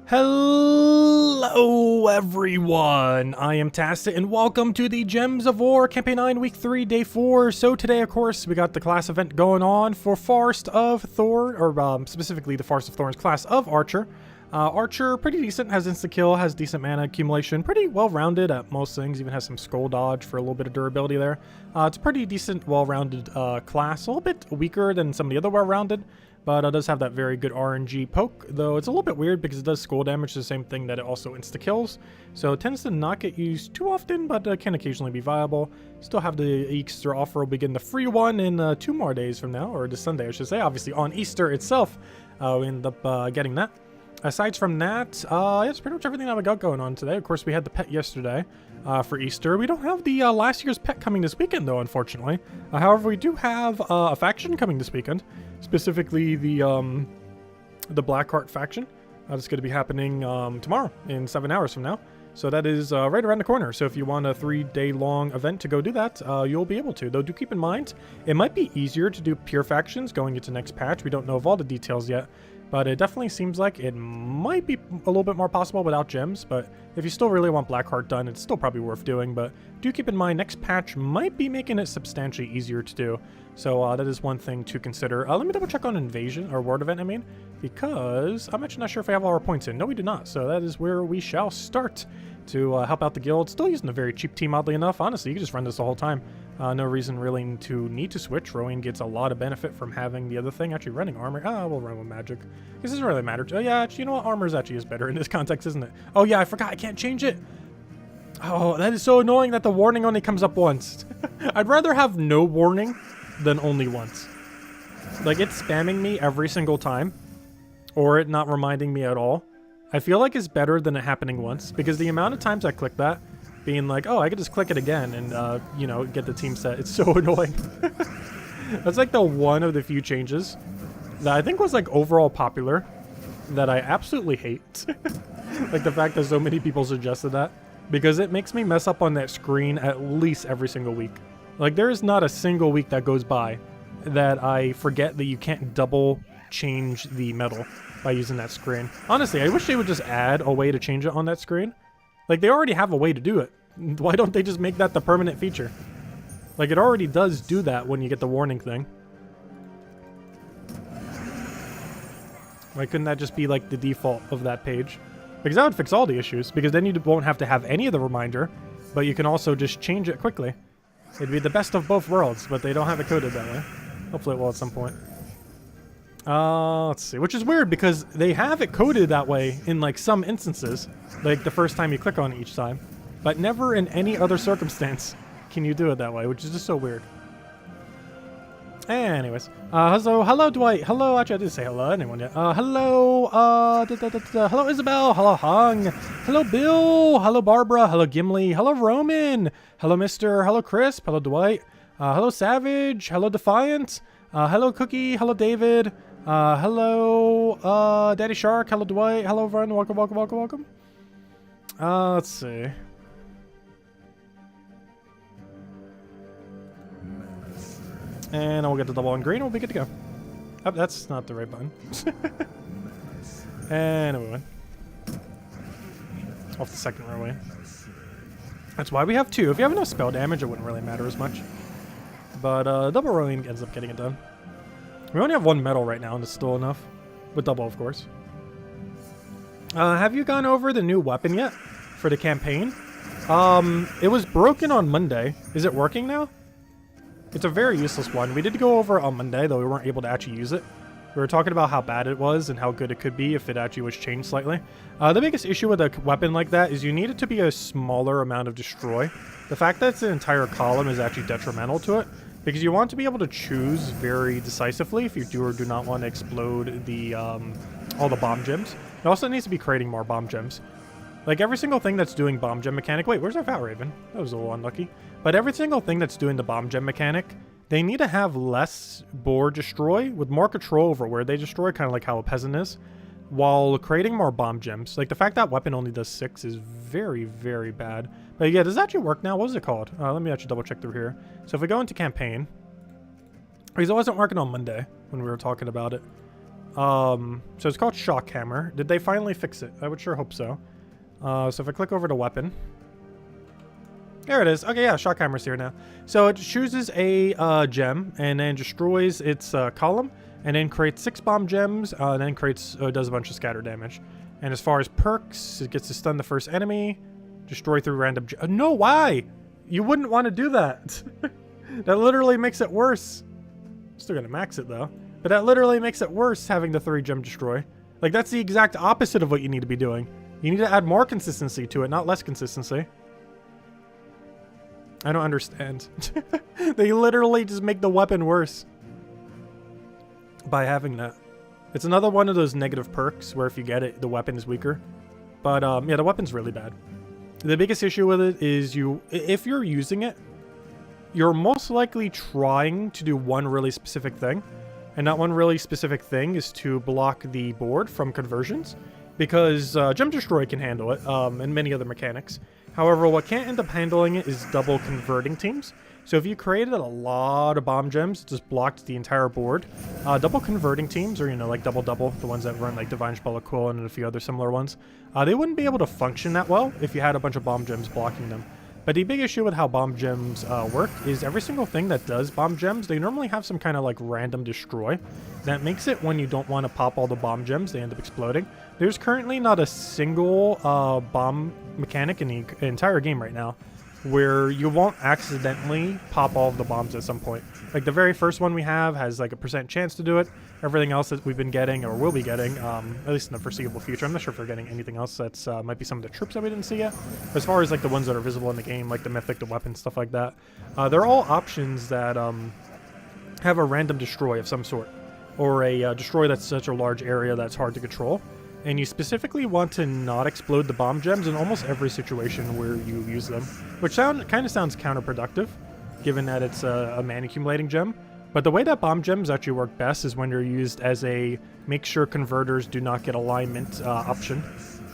Hello everyone, I am Tacit and welcome to the Gems of War Campaign 9 Week 3 Day 4. So today of course we got the class event going on for Forest of Thorn, or specifically the Forest of Thorn's class of Archer. Archer, pretty decent, has insta-kill, has decent mana accumulation, pretty well-rounded at most things, even has some skull dodge for a little bit of durability there. It's a pretty decent, well-rounded class, a little bit weaker than some of the other well-rounded, but it does have that very good RNG poke, though it's a little bit weird because it does skull damage, the same thing that it also insta-kills. So it tends to not get used too often, but can occasionally be viable. Still have the Easter offer, will begin the free one in 2 more days from now, or this Sunday I should say, obviously on Easter itself. We end up getting that. Aside from that, that's pretty much everything that we got going on today. Of course, we had the pet yesterday for Easter. We don't have the last year's pet coming this weekend, though, unfortunately. However, we do have a faction coming this weekend, specifically the Blackheart faction. That's going to be happening tomorrow in 7 hours from now. So that is right around the corner. So if you want a 3-day-long event to go do that, you'll be able to. Though do keep in mind, it might be easier to do pure factions going into next patch. We don't know of all the details yet. But it definitely seems like it might be a little bit more possible without gems. But if you still really want Blackheart done, it's still probably worth doing. But do keep in mind, next patch might be making it substantially easier to do. So that is one thing to consider. Let me double check on Invasion, or Ward Event, I mean. Because I'm actually not sure if I have all our points in. No, we do not. So that is where we shall start to help out the guild. Still using a very cheap team, oddly enough. Honestly, you can just run this the whole time. No reason really to need to switch. Rowan gets a lot of benefit from having the other thing. Actually, running armor. We'll run with magic. This doesn't really matter. Oh, yeah, actually, you know what? Armor actually is better in this context, isn't it? Oh, yeah, I forgot. I can't change it. Oh, that is so annoying that the warning only comes up once. I'd rather have no warning than only once. Like, it's spamming me every single time, or it not reminding me at all. I feel like it's better than it happening once, because the amount of times I click that, being like, oh, I could just click it again and, you know, get the team set. It's so annoying. That's like the one of the few changes that I think was like overall popular that I absolutely hate. Like the fact that so many people suggested that, because it makes me mess up on that screen at least every single week. Like there is not a single week that goes by that I forget that you can't double change the metal by using that screen. Honestly, I wish they would just add a way to change it on that screen. Like, they already have a way to do it. Why don't they just make that the permanent feature? Like, it already does do that when you get the warning thing. Why couldn't that just be, like, the default of that page? Because that would fix all the issues, because then you won't have to have any of the reminder, but you can also just change it quickly. It'd be the best of both worlds, but they don't have it coded that way. Hopefully it will at some point. Let's see, which is weird because they have it coded that way in like some instances, like the first time you click on it each time, but never in any other circumstance can you do it that way, which is just so weird. Anyways, hello, actually I didn't say hello to anyone yet. Hello, hello Isabel, hello Hung, hello Bill, hello Barbara, hello Gimli, hello Roman, hello Mr., hello Crisp, hello Dwight, hello Savage, hello Defiant, hello Cookie, hello David, hello, Daddy Shark, hello Dwight, hello everyone, welcome. Let's see. And we'll get the double on green, we'll be good to go. Oh, that's not the right button. And we win. Off the second row away. That's why we have 2. If you have enough spell damage, it wouldn't really matter as much. But double rowing ends up getting it done. We only have 1 medal right now, and it's still enough. With double, of course. Have you gone over the new weapon yet? For the campaign? It was broken on Monday. Is it working now? It's a very useless one. We did go over it on Monday, though we weren't able to actually use it. We were talking about how bad it was and how good it could be if it actually was changed slightly. The biggest issue with a weapon like that is you need it to be a smaller amount of destroy. The fact that it's an entire column is actually detrimental to it, because you want to be able to choose very decisively if you do or do not want to explode the all the bomb gems. It also needs to be creating more bomb gems. Like every single thing that's doing bomb gem mechanic. Wait, where's our Fat Raven? That was a little unlucky. But every single thing that's doing the bomb gem mechanic, they need to have less board destroy with more control over where they destroy, kind of like how a peasant is, while creating more bomb gems. Like the fact that weapon only does 6 is very, very bad. But yeah, does it actually work now? What is it called? Let me actually double check through here. So if we go into campaign, because it wasn't working on Monday when we were talking about it. So it's called Shock Hammer. Did they finally fix it? I would sure hope so. So if I click over to weapon. There it is. Okay, yeah, Shock Hammer's here now. So it chooses a gem and then destroys its column and then creates 6 bomb gems and then creates does a bunch of scatter damage. And as far as perks, it gets to stun the first enemy, destroy through random no, why? You wouldn't want to do that. That literally makes it worse. Still gonna max it though. But that literally makes it worse having the 3 gem destroy. Like that's the exact opposite of what you need to be doing. You need to add more consistency to it, not less consistency. I don't understand. They literally just make the weapon worse by having that. It's another one of those negative perks where if you get it, the weapon is weaker. But yeah, the weapon's really bad. The biggest issue with it is if you're using it, you're most likely trying to do one really specific thing. And that one really specific thing is to block the board from conversions. Because Gem Destroy can handle it, and many other mechanics. However, what can't end up handling it is double converting teams. So if you created a lot of bomb gems, just blocked the entire board, double converting teams, or, you know, like double-double, the ones that run like Divine Spell of Quill and a few other similar ones, they wouldn't be able to function that well if you had a bunch of bomb gems blocking them. But the big issue with how bomb gems work is every single thing that does bomb gems, they normally have some kind of like random destroy. That makes it when you don't want to pop all the bomb gems, they end up exploding. There's currently not a single bomb mechanic in the entire game right now where you won't accidentally pop all of the bombs at some point. Like the very first one we have has like a % chance to do it. Everything else that we've been getting or will be getting, at least in the foreseeable future. I'm not sure if we're getting anything else that's might be some of the troops that we didn't see yet. As far as like the ones that are visible in the game, like the mythic, the weapons, stuff like that. They're all options that have a random destroy of some sort. Or a destroy that's such a large area that's hard to control. And you specifically want to not explode the bomb gems in almost every situation where you use them. Which kind of sounds counterproductive, given that it's a mana accumulating gem. But the way that bomb gems actually work best is when they're used as a make sure converters do not get alignment option.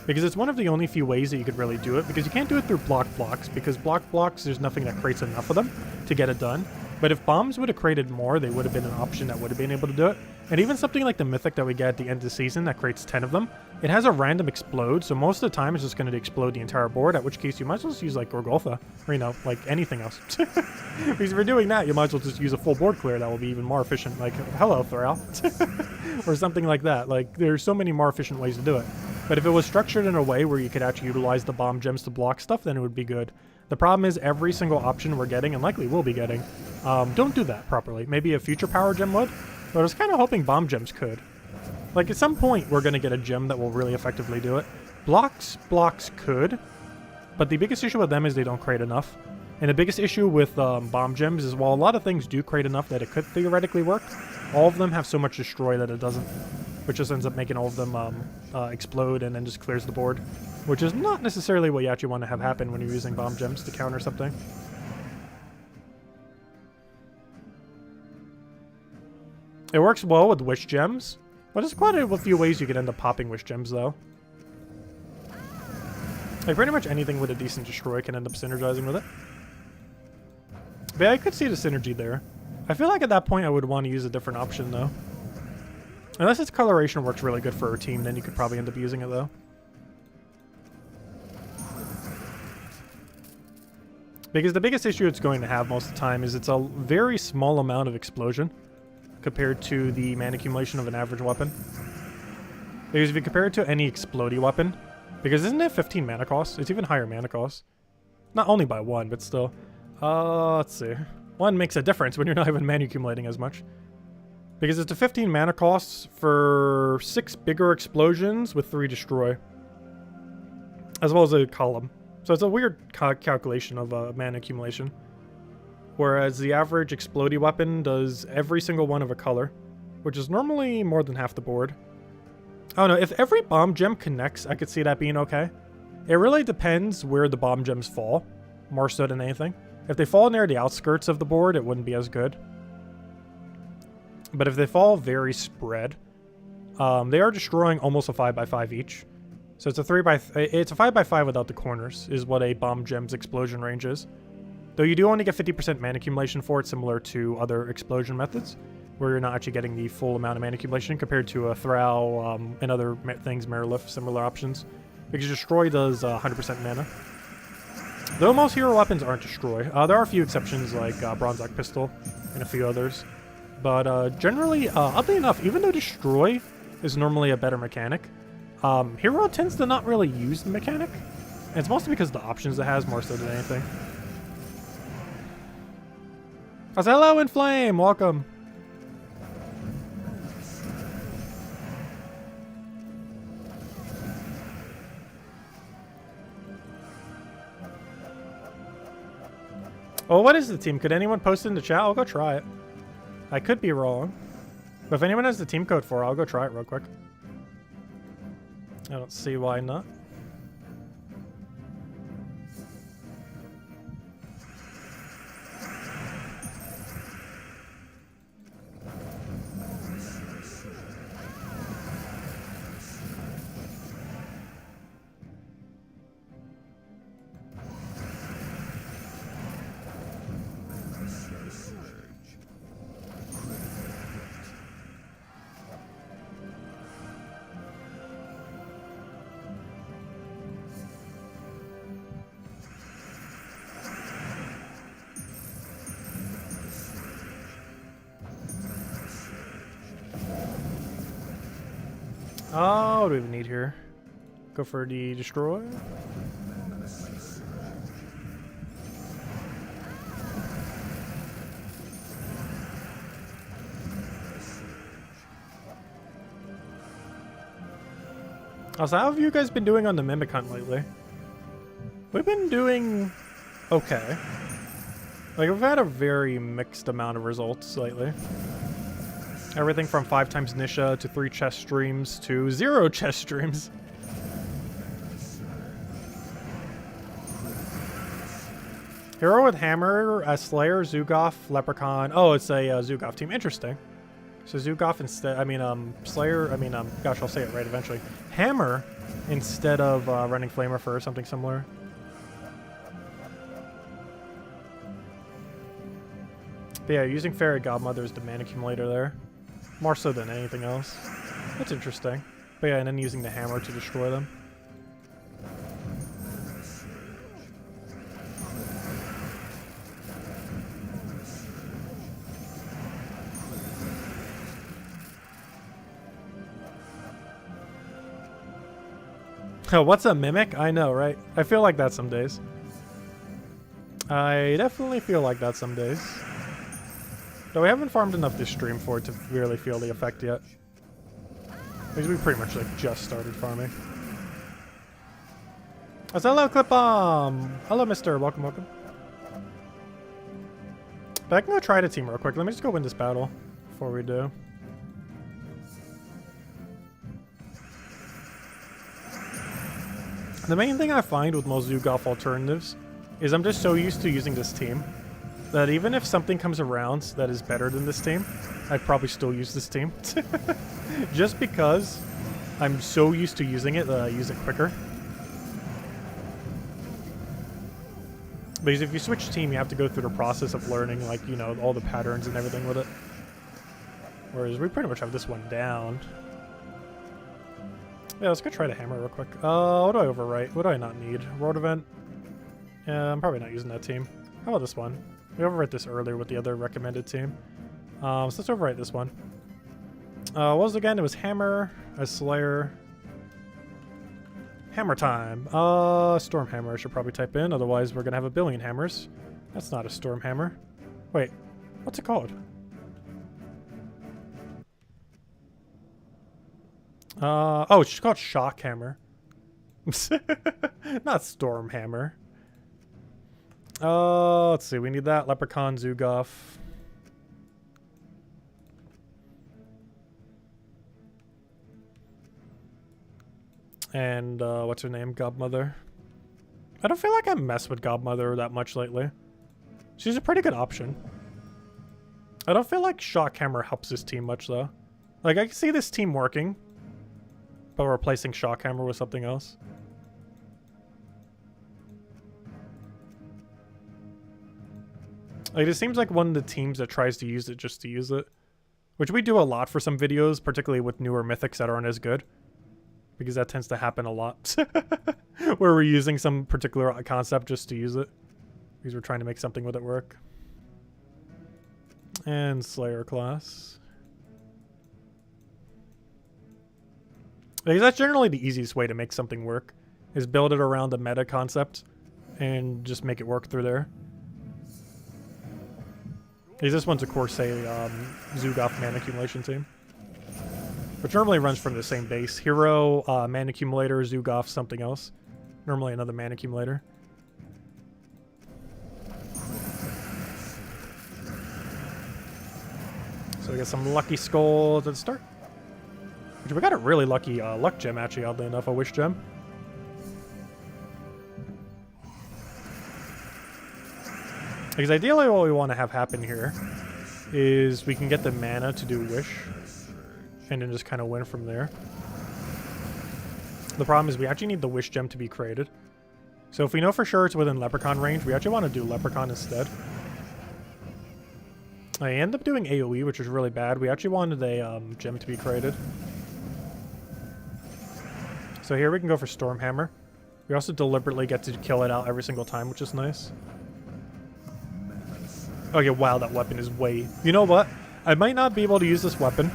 Because it's one of the only few ways that you could really do it, because you can't do it through block blocks, because block blocks, there's nothing that creates enough of them to get it done. But if bombs would have created more, they would have been an option that would have been able to do it. And even something like the mythic that we get at the end of the season that creates 10 of them, it has a random explode, so most of the time it's just going to explode the entire board, at which case you might as well just use like Gorgolfa, or, you know, like anything else. Because if you're doing that, you might as well just use a full board clear that will be even more efficient, like hello Thrall, or something like that. Like there's so many more efficient ways to do it. But if it was structured in a way where you could actually utilize the bomb gems to block stuff, then it would be good. The problem is every single option we're getting, and likely will be getting, don't do that properly. Maybe a future power gem would, but I was kind of hoping bomb gems could. Like at some point we're going to get a gem that will really effectively do it. Blocks could, but the biggest issue with them is they don't create enough. And the biggest issue with bomb gems is while a lot of things do create enough that it could theoretically work, all of them have so much destroy that it doesn't. Which just ends up making all of them explode and then just clears the board. Which is not necessarily what you actually want to have happen when you're using bomb gems to counter something. It works well with wish gems, but there's quite a few ways you could end up popping wish gems though. Like pretty much anything with a decent destroy can end up synergizing with it. But yeah, I could see the synergy there. I feel like at that point I would want to use a different option though. Unless its coloration works really good for our team, then you could probably end up using it though. Because the biggest issue it's going to have most of the time is it's a very small amount of explosion compared to the mana accumulation of an average weapon. Because if you compare it to any explodey weapon, because isn't it 15 mana cost? It's even higher mana cost. Not only by 1, but still. Let's see. 1 makes a difference when you're not even mana accumulating as much. Because it's a 15 mana cost for 6 bigger explosions with 3 destroy. As well as a column. So it's a weird calculation of mana accumulation. Whereas the average explodey weapon does every single one of a color, which is normally more than half the board. I don't know, if every bomb gem connects, I could see that being okay. It really depends where the bomb gems fall, more so than anything. If they fall near the outskirts of the board, it wouldn't be as good. But if they fall very spread, they are destroying almost a 5x5 each. So it's a 5x5 without the corners, is what a bomb gem's explosion range is. Though you do only get 50% mana accumulation for it, similar to other explosion methods. where you're not actually getting the full amount of mana accumulation compared to a Thrall and other things, Marilith, similar options. Because Destroy does 100% mana. Though most hero weapons aren't Destroy. There are a few exceptions like Bronze Axe Pistol and a few others. But generally, oddly enough, even though Destroy is normally a better mechanic, Hero tends to not really use the mechanic. And it's mostly because of the options it has more so than anything. I said hello, Inflame! Welcome! Oh, what is the team? Could anyone post it in the chat? I'll go try it. I could be wrong. But if anyone has the team code for it, I'll go try it real quick. I don't see why not. Oh, what do we even need here? Go for the Destroy. Also, how have you guys been doing on the Mimic Hunt lately? We've been doing okay. Like, we've had a very mixed amount of results lately. Everything from 5 times Nisha to 3 chess streams to 0 chess streams. Hero with Hammer, Slayer, Zugoff, Leprechaun. Oh, it's a Zugoff team. Interesting. So Zugoff instead, Slayer, gosh, I'll say it right eventually. Hammer instead of running Flamer or something similar. But yeah, using Fairy Godmother as the mana accumulator there. More so than anything else. That's interesting. But yeah, and then using the hammer to destroy them. Oh, what's a mimic? I know, right? I feel like that some days. I definitely feel like that some days. Though we haven't farmed enough this stream for it to really feel the effect yet. Because we pretty much like just started farming. Oh, hello, TJTimebomb! Hello, mister. Welcome, welcome. But I can go try the team real quick. Let me just go win this battle before we do. The main thing I find with most Zugoff alternatives is I'm just so used to using this team that even if something comes around that is better than this team, I'd probably still use this team. Just because I'm so used to using it that I use it quicker. Because if you switch team, you have to go through the process of learning, like, you know, all the patterns and everything with it. Whereas we pretty much have this one down. Yeah, let's go try to hammer real quick. What do I overwrite? What do I not need? World event? Yeah, I'm probably not using that team. How about this one? We overwrite this earlier with the other recommended team. So let's overwrite this one. What was it again? It was Hammer, a Slayer. Hammer time. Storm Hammer I should probably type in, otherwise we're gonna have a billion hammers. That's not a Storm Hammer. Wait, what's it called? Oh, it's called Shock Hammer. Not Storm Hammer. Let's see. We need that. Leprechaun, Zugoff. And, what's her name? Godmother. I don't feel like I mess with Godmother that much lately. She's a pretty good option. I don't feel like Shock Hammer helps this team much, though. Like, I can see this team working, but replacing Shock Hammer with something else. Like, it seems like one of the teams that tries to use it just to use it. which we do a lot for some videos, particularly with newer mythics that aren't as good, because that tends to happen a lot, where we're using some particular concept just to use it, because we're trying to make something with it work. And Slayer class. Because that's generally the easiest way to make something work, is build it around a meta concept and just make it work through there. Because this one's, of course, a Zugaf mana accumulation team, which normally runs from the same base. Hero, mana accumulator, Zugaf, something else. Normally another mana accumulator. So we got some lucky skulls at the start. Which we got a really lucky luck gem, actually, oddly enough, a wish gem. Because ideally what we want to have happen here is we can get the mana to do wish and then just kind of win from there. The problem is we actually need the wish gem to be created. So if we know for sure it's within Leprechaun range, we actually want to do Leprechaun instead. I end up doing AoE, which is really bad. We actually wanted a gem to be created. So here we can go for Stormhammer. We also deliberately get to kill it out every single time, which is nice. Okay, wow, that weapon is way... You know what? I might not be able to use this weapon,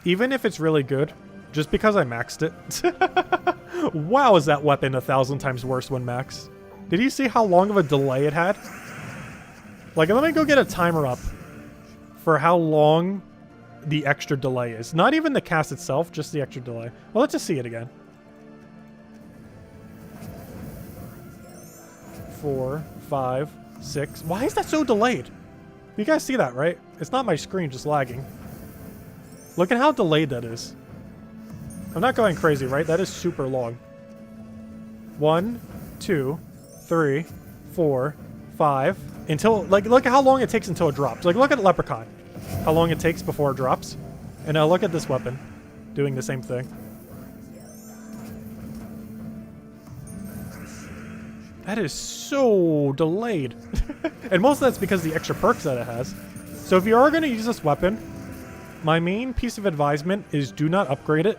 even if it's really good, just because I maxed it. Wow, is that weapon 1,000 times worse when maxed. Did you see how long of a delay it had? Like, let me go get a timer up for how long the extra delay is. Not even the cast itself, just the extra delay. Well, let's just see it again. 4, 5, 6. Why is that so delayed? You guys see that, right? It's not my screen just lagging. Look at how delayed that is. I'm not going crazy, right? That is super long. 1, 2, 3, 4, 5. Until, like, look at how long it takes until it drops. Like, look at Leprechaun. How long it takes before it drops. And now look at this weapon doing the same thing. That is so delayed. And most of that's because of the extra perks that it has. So if you are going to use this weapon, my main piece of advisement is do not upgrade it.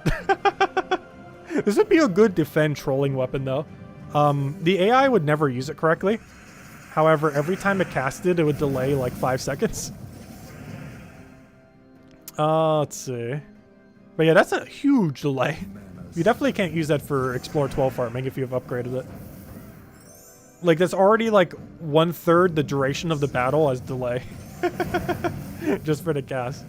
This would be a good defend trolling weapon, though. The AI would never use it correctly. However, every time it casted, it would delay like 5 seconds. Let's see. But yeah, that's a huge delay. You definitely can't use that for Explore 12 farming if you've upgraded it. Like, that's already like 1/3 the duration of the battle as delay. Just for the cast.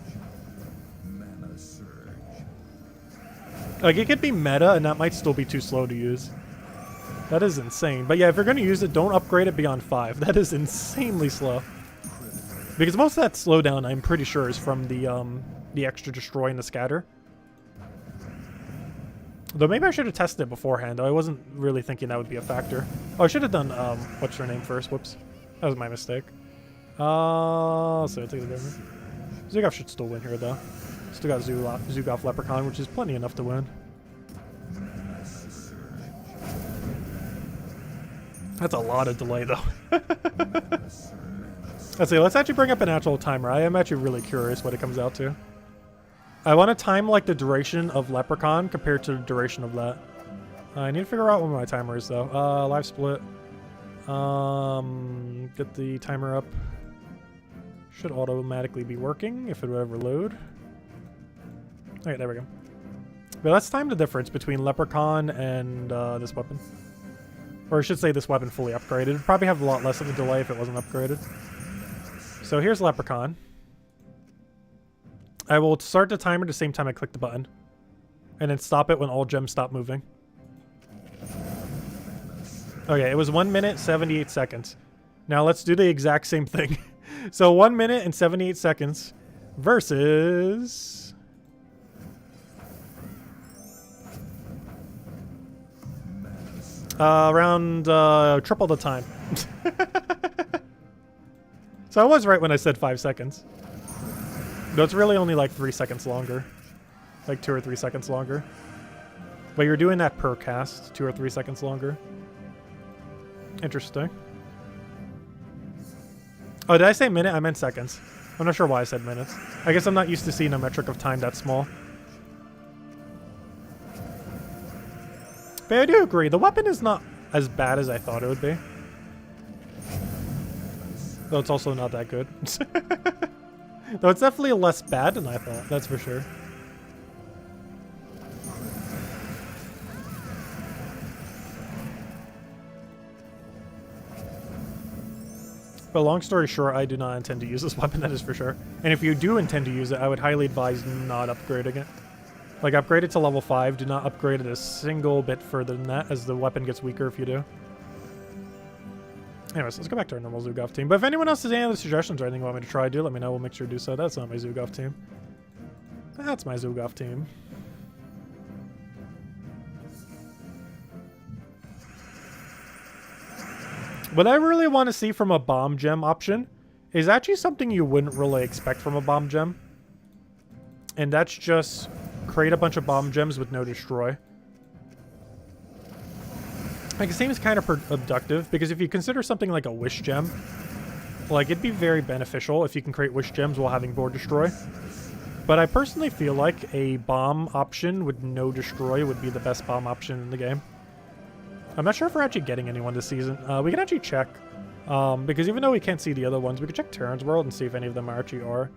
Like, it could be meta and that might still be too slow to use. That is insane. But yeah, if you're going to use it, don't upgrade it beyond 5. That is insanely slow. Because most of that slowdown, I'm pretty sure, is from the extra destroy and the scatter. Though maybe I should have tested it beforehand, though I wasn't really thinking that would be a factor. Oh, I should have done, what's her name first? Whoops. That was my mistake. So I'll take the difference. Zugaf should still win here, though. Still got Zugaf Leprechaun, which is plenty enough to win. That's a lot of delay, though. Let's see, let's actually bring up an actual timer. I am actually really curious what it comes out to. I want to time, like, the duration of Leprechaun compared to the duration of that. I need to figure out what my timer is, though. Live split. Get the timer up. Should automatically be working if it would ever load. Okay, there we go. But let's time the difference between Leprechaun and this weapon. Or I should say this weapon fully upgraded. It'd probably have a lot less of a delay if it wasn't upgraded. So here's Leprechaun. I will start the timer the same time I click the button. And then stop it when all gems stop moving. Okay, it was 1 minute, 78 seconds. Now let's do the exact same thing. So 1 minute and 78 seconds versus... around triple the time. So I was right when I said 5 seconds. No, it's really only like 3 seconds longer. Like 2 or 3 seconds longer. But you're doing that per cast, 2 or 3 seconds longer. Interesting. Oh, did I say minute? I meant seconds. I'm not sure why I said minutes. I guess I'm not used to seeing a metric of time that small. But I do agree, the weapon is not as bad as I thought it would be. Though it's also not that good. Though it's definitely less bad than I thought, that's for sure. But long story short, I do not intend to use this weapon, that is for sure. And if you do intend to use it, I would highly advise not upgrading it. Like, upgrade it to level 5, do not upgrade it a single bit further than that, as the weapon gets weaker if you do. Anyways, let's go back to our normal Zugov team. But if anyone else has any other suggestions or anything you want me to try, do let me know. We'll make sure to do so. That's not my Zugov team. That's my Zugov team. What I really want to see from a bomb gem option is actually something you wouldn't really expect from a bomb gem. And that's just create a bunch of bomb gems with no destroy. Like, it seems kind of productive, because if you consider something like a wish gem, like, it'd be very beneficial if you can create wish gems while having board destroy. But I personally feel like a bomb option with no destroy would be the best bomb option in the game. I'm not sure if we're actually getting anyone this season. We can actually check, because even though we can't see the other ones, we can check Terran's World and see if any of them actually are.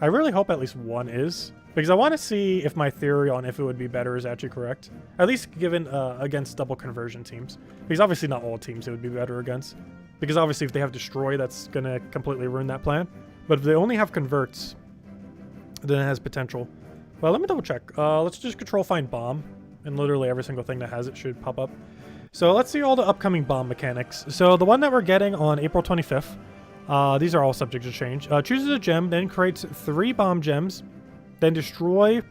I really hope at least one is, because I want to see if my theory on if it would be better is actually correct. At least given against double conversion teams. Because obviously not all teams it would be better against. Because obviously if they have destroy, that's going to completely ruin that plan. But if they only have converts, then it has potential. Well, let me double check. Let's just control find bomb. And literally every single thing that has it should pop up. So let's see all the upcoming bomb mechanics. So the one that we're getting on April 25th. These are all subject to change. Chooses a gem, then creates 3 bomb gems. Then destroy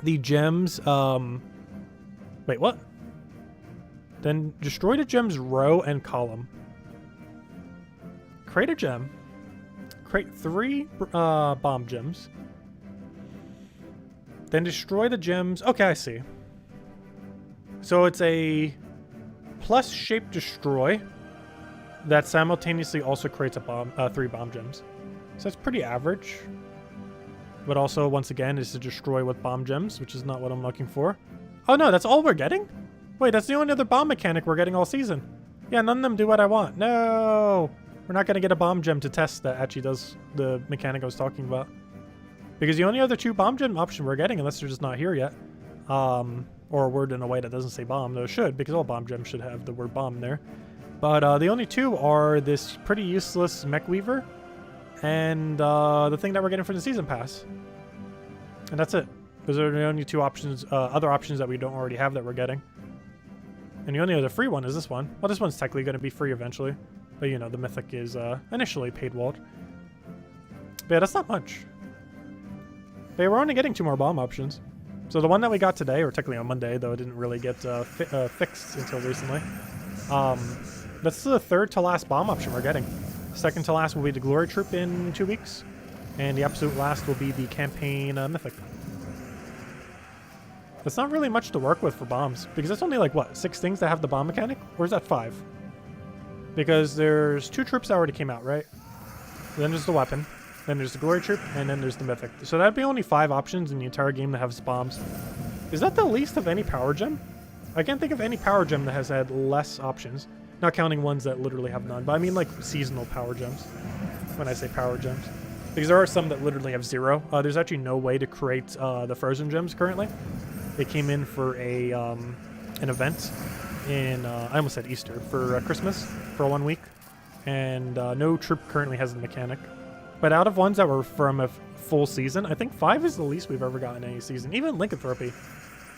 the gems, wait, what? Then destroy the gems row and column. Create a gem. Create 3 bomb gems. Then destroy the gems. Okay, I see. So it's a plus shape destroy that simultaneously also creates a bomb, 3 bomb gems. So that's pretty average. But also, once again, is to destroy with bomb gems, which is not what I'm looking for. Oh no, that's all we're getting? Wait, that's the only other bomb mechanic we're getting all season. Yeah, none of them do what I want. No! We're not going to get a bomb gem to test that actually does the mechanic I was talking about. Because the only other 2 bomb gem option we're getting, unless they're just not here yet, or a word in a way that doesn't say bomb, though it should, because all bomb gems should have the word bomb in there. But the only 2 are this pretty useless Mech Weaver and the thing that we're getting for the season pass. And that's it. Those are the only 2 options, other options that we don't already have that we're getting. And the only other free one is this one. Well, this one's technically going to be free eventually. But, you know, the Mythic is initially paid walled. But yeah, that's not much. But we're only getting 2 more bomb options. So the one that we got today, or technically on Monday, though it didn't really get fixed until recently. That's the 3rd to last bomb option we're getting. 2nd to last will be the Glory Troop in 2 weeks. And the absolute last will be the Campaign Mythic. That's not really much to work with for bombs. Because that's only like, what, 6 things that have the bomb mechanic? Or is that 5? Because there's 2 troops that already came out, right? Then there's the weapon. Then there's the Glory Troop. And then there's the Mythic. So that'd be only 5 options in the entire game that have bombs. Is that the least of any power gem? I can't think of any power gem that has had less options. Not counting ones that literally have none. But I mean like seasonal power gems. When I say power gems. Because there are some that literally have 0. There's actually no way to create the frozen gems currently. They came in for a an event in, I almost said Easter, for Christmas for 1 week. And no troop currently has the mechanic. But out of ones that were from a full season, I think 5 is the least we've ever gotten any season. Even Lycanthropy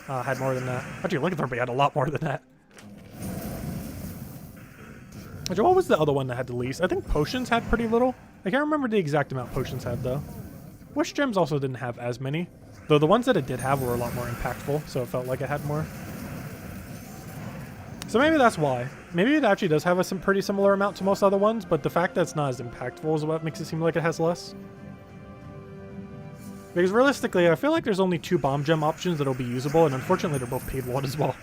had more than that. Actually, Lycanthropy had a lot more than that. Actually, what was the other one that had the least? I think Potions had pretty little. I can't remember the exact amount Potions had, though. Wish Gems also didn't have as many. Though the ones that it did have were a lot more impactful, so it felt like it had more. So maybe that's why. Maybe it actually does have a pretty similar amount to most other ones, but the fact that it's not as impactful is what makes it seem like it has less. Because realistically, I feel like there's only 2 bomb gem options that'll be usable, and unfortunately they're both paid walled as well.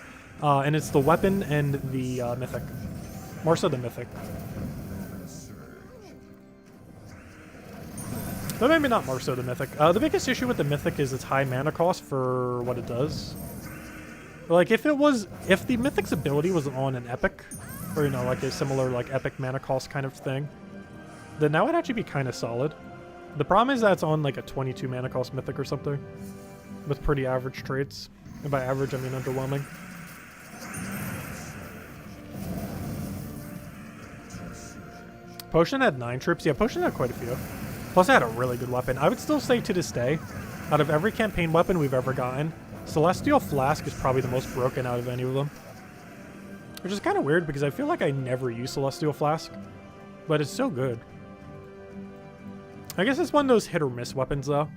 And it's the weapon and the Mythic. More so the Mythic. But maybe not more so the Mythic. The biggest issue with the Mythic is its high mana cost for what it does. Like, if the Mythic's ability was on an Epic, or, you know, like a similar, like, Epic mana cost kind of thing, then that would actually be kind of solid. The problem is that it's on, like, a 22 mana cost Mythic or something, with pretty average traits. And by average, I mean underwhelming. Potion had 9 troops. Yeah, Potion had quite a few. Plus, it had a really good weapon. I would still say to this day, out of every campaign weapon we've ever gotten, Celestial Flask is probably the most broken out of any of them. Which is kind of weird because I feel like I never use Celestial Flask, but it's so good. I guess it's one of those hit or miss weapons though.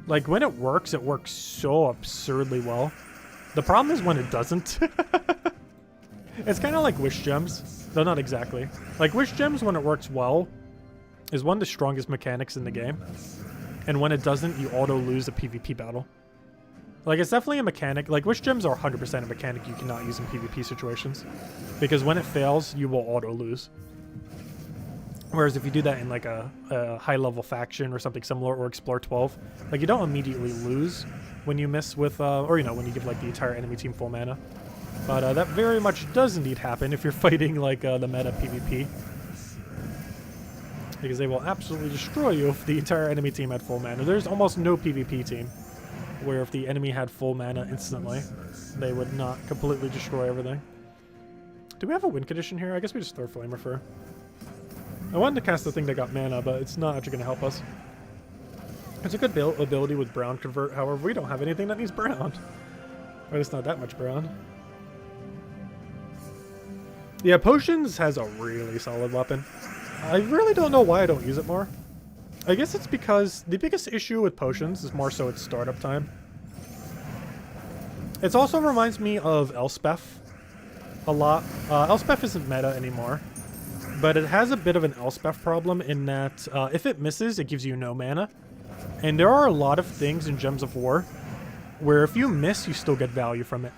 Like when it works so absurdly well. The problem is when it doesn't. It's kind of like Wish Gems, though not exactly. Like Wish Gems, when it works well, is one of the strongest mechanics in the game. And when it doesn't, you auto lose a PvP battle. Like, it's definitely a mechanic. Like, Wish Gems are 100% a mechanic you cannot use in PvP situations. Because when it fails, you will auto-lose. Whereas if you do that in, like, a high-level faction or something similar, or Explore 12, like, you don't immediately lose when you miss with, or, you know, when you give, like, the entire enemy team full mana. But that very much does indeed happen if you're fighting, like, the meta PvP. Because they will absolutely destroy you if the entire enemy team had full mana. There's almost no PvP team where if the enemy had full mana instantly, they would not completely destroy everything. Do we have a win condition here? I guess we just throw Flamer for. I wanted to cast the thing that got mana, but it's not actually going to help us. It's a good ability with Brown Convert, however, we don't have anything that needs Brown. Or it's not that much Brown. Yeah, Potions has a really solid weapon. I really don't know why I don't use it more. I guess it's because the biggest issue with Potions is more so its startup time. It also reminds me of Elspeth a lot. Elspeth isn't meta anymore, but it has a bit of an Elspeth problem in that if it misses, it gives you no mana. And there are a lot of things in Gems of War where if you miss, you still get value from it.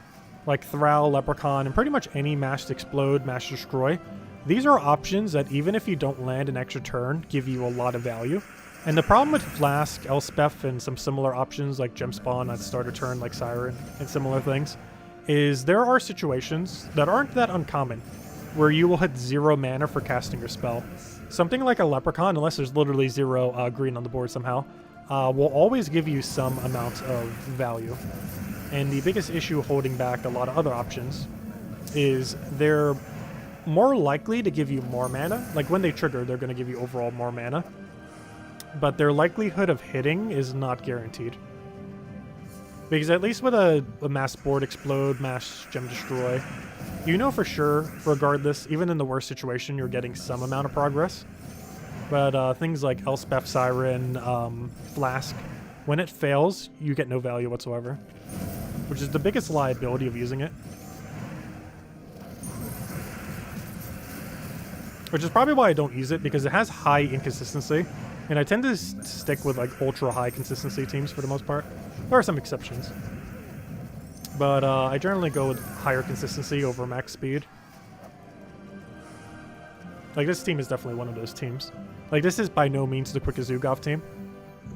Like Thrall, Leprechaun, and pretty much any Mass Explode, Mass Destroy. These are options that even if you don't land an extra turn, give you a lot of value. And the problem with Flask, Elspeth, and some similar options like Gem Spawn at start a turn like Siren and similar things, is there are situations that aren't that uncommon where you will hit 0 mana for casting your spell. Something like a Leprechaun, unless there's literally 0 green on the board somehow, will always give you some amount of value. And the biggest issue holding back a lot of other options is they're more likely to give you more mana. Like when they trigger, they're going to give you overall more mana. But their likelihood of hitting is not guaranteed. Because at least with a Mass Board Explode, Mass Gem Destroy, you know for sure, regardless, even in the worst situation, you're getting some amount of progress. But things like Elspeth, Siren, Flask, when it fails, you get no value whatsoever. Which is the biggest liability of using it. Which is probably why I don't use it, because it has high inconsistency. And I tend to stick with like ultra high consistency teams for the most part. There are some exceptions. But I generally go with higher consistency over max speed. Like this team is definitely one of those teams. Like this is by no means the quickest Zugov team,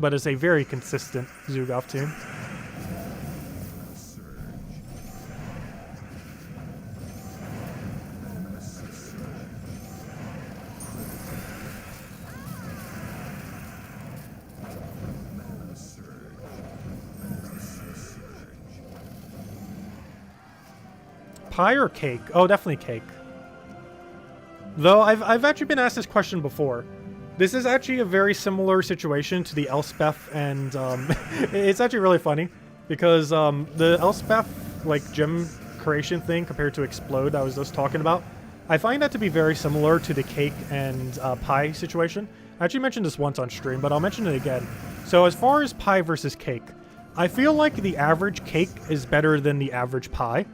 but it's a very consistent Zugov team. Pie or cake? Oh, definitely cake. Though I've actually been asked this question before. This is actually a very similar situation to the Elspeth, and it's actually really funny because the Elspeth like gem creation thing compared to Explode I was just talking about, I find that to be very similar to the cake and pie situation. I actually mentioned this once on stream, but I'll mention it again. So as far as pie versus cake, I feel like the average cake is better than the average pie.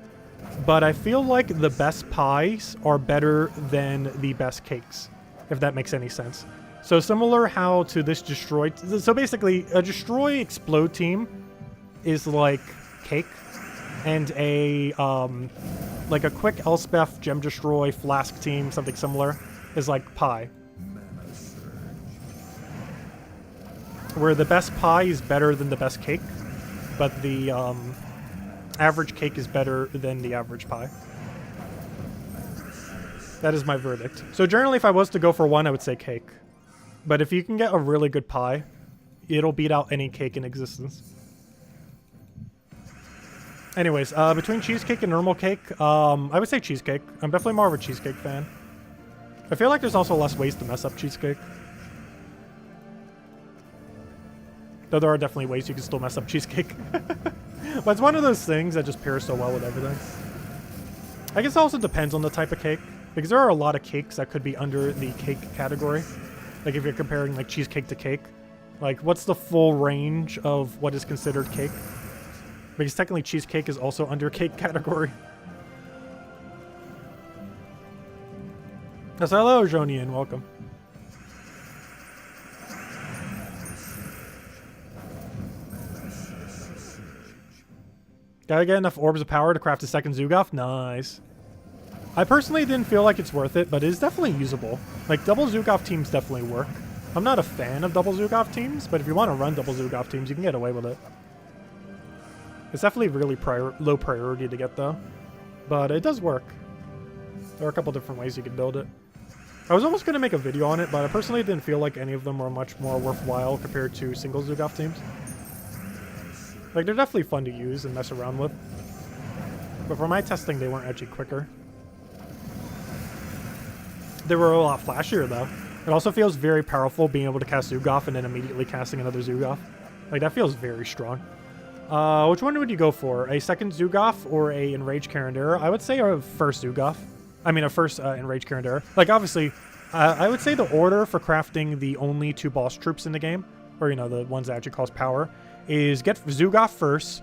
But I feel like the best pies are better than the best cakes, if that makes any sense. So similar how to this destroy... So basically, a destroy explode team is like cake, and a like a quick Elspeth gem destroy flask team, something similar, is like pie. where the best pie is better than the best cake, but the average cake is better than the average pie. That is my verdict. So generally, if I was to go for one, I would say cake. But if you can get a really good pie, it'll beat out any cake in existence. Anyways, between cheesecake and normal cake, I would say cheesecake. I'm definitely more of a cheesecake fan. I feel like there's also less ways to mess up cheesecake. Though there are definitely ways you can still mess up cheesecake. But it's one of those things that just pairs so well with everything. I guess it also depends on the type of cake. Because there are a lot of cakes that could be under the cake category. Like if you're comparing like cheesecake to cake. Like what's the full range of what is considered cake? Because technically cheesecake is also under cake category. Yes, hello Jonian, welcome. Gotta get enough orbs of power to craft a second Zugaf? Nice. I personally didn't feel like it's worth it, but it is definitely usable. Like, double Zugaf teams definitely work. I'm not a fan of double Zugaf teams, but if you want to run double Zugaf teams, you can get away with it. It's definitely really low priority to get, though. But it does work. There are a couple different ways you can build it. I was almost going to make a video on it, but I personally didn't feel like any of them were much more worthwhile compared to single Zugaf teams. Like, they're definitely fun to use and mess around with. But for my testing, they weren't actually quicker. They were a lot flashier, though. It also feels very powerful being able to cast Zugaf and then immediately casting another Zugaf. Like, that feels very strong. Which one would you go for? A second Zugaf or a Enraged Karandera? I would say a first Zugaf. I mean, a first Enraged Karandera. Like, obviously, I would say the order for crafting the only 2 boss troops in the game, or, you know, the ones that actually cause power, is get Zugaf first,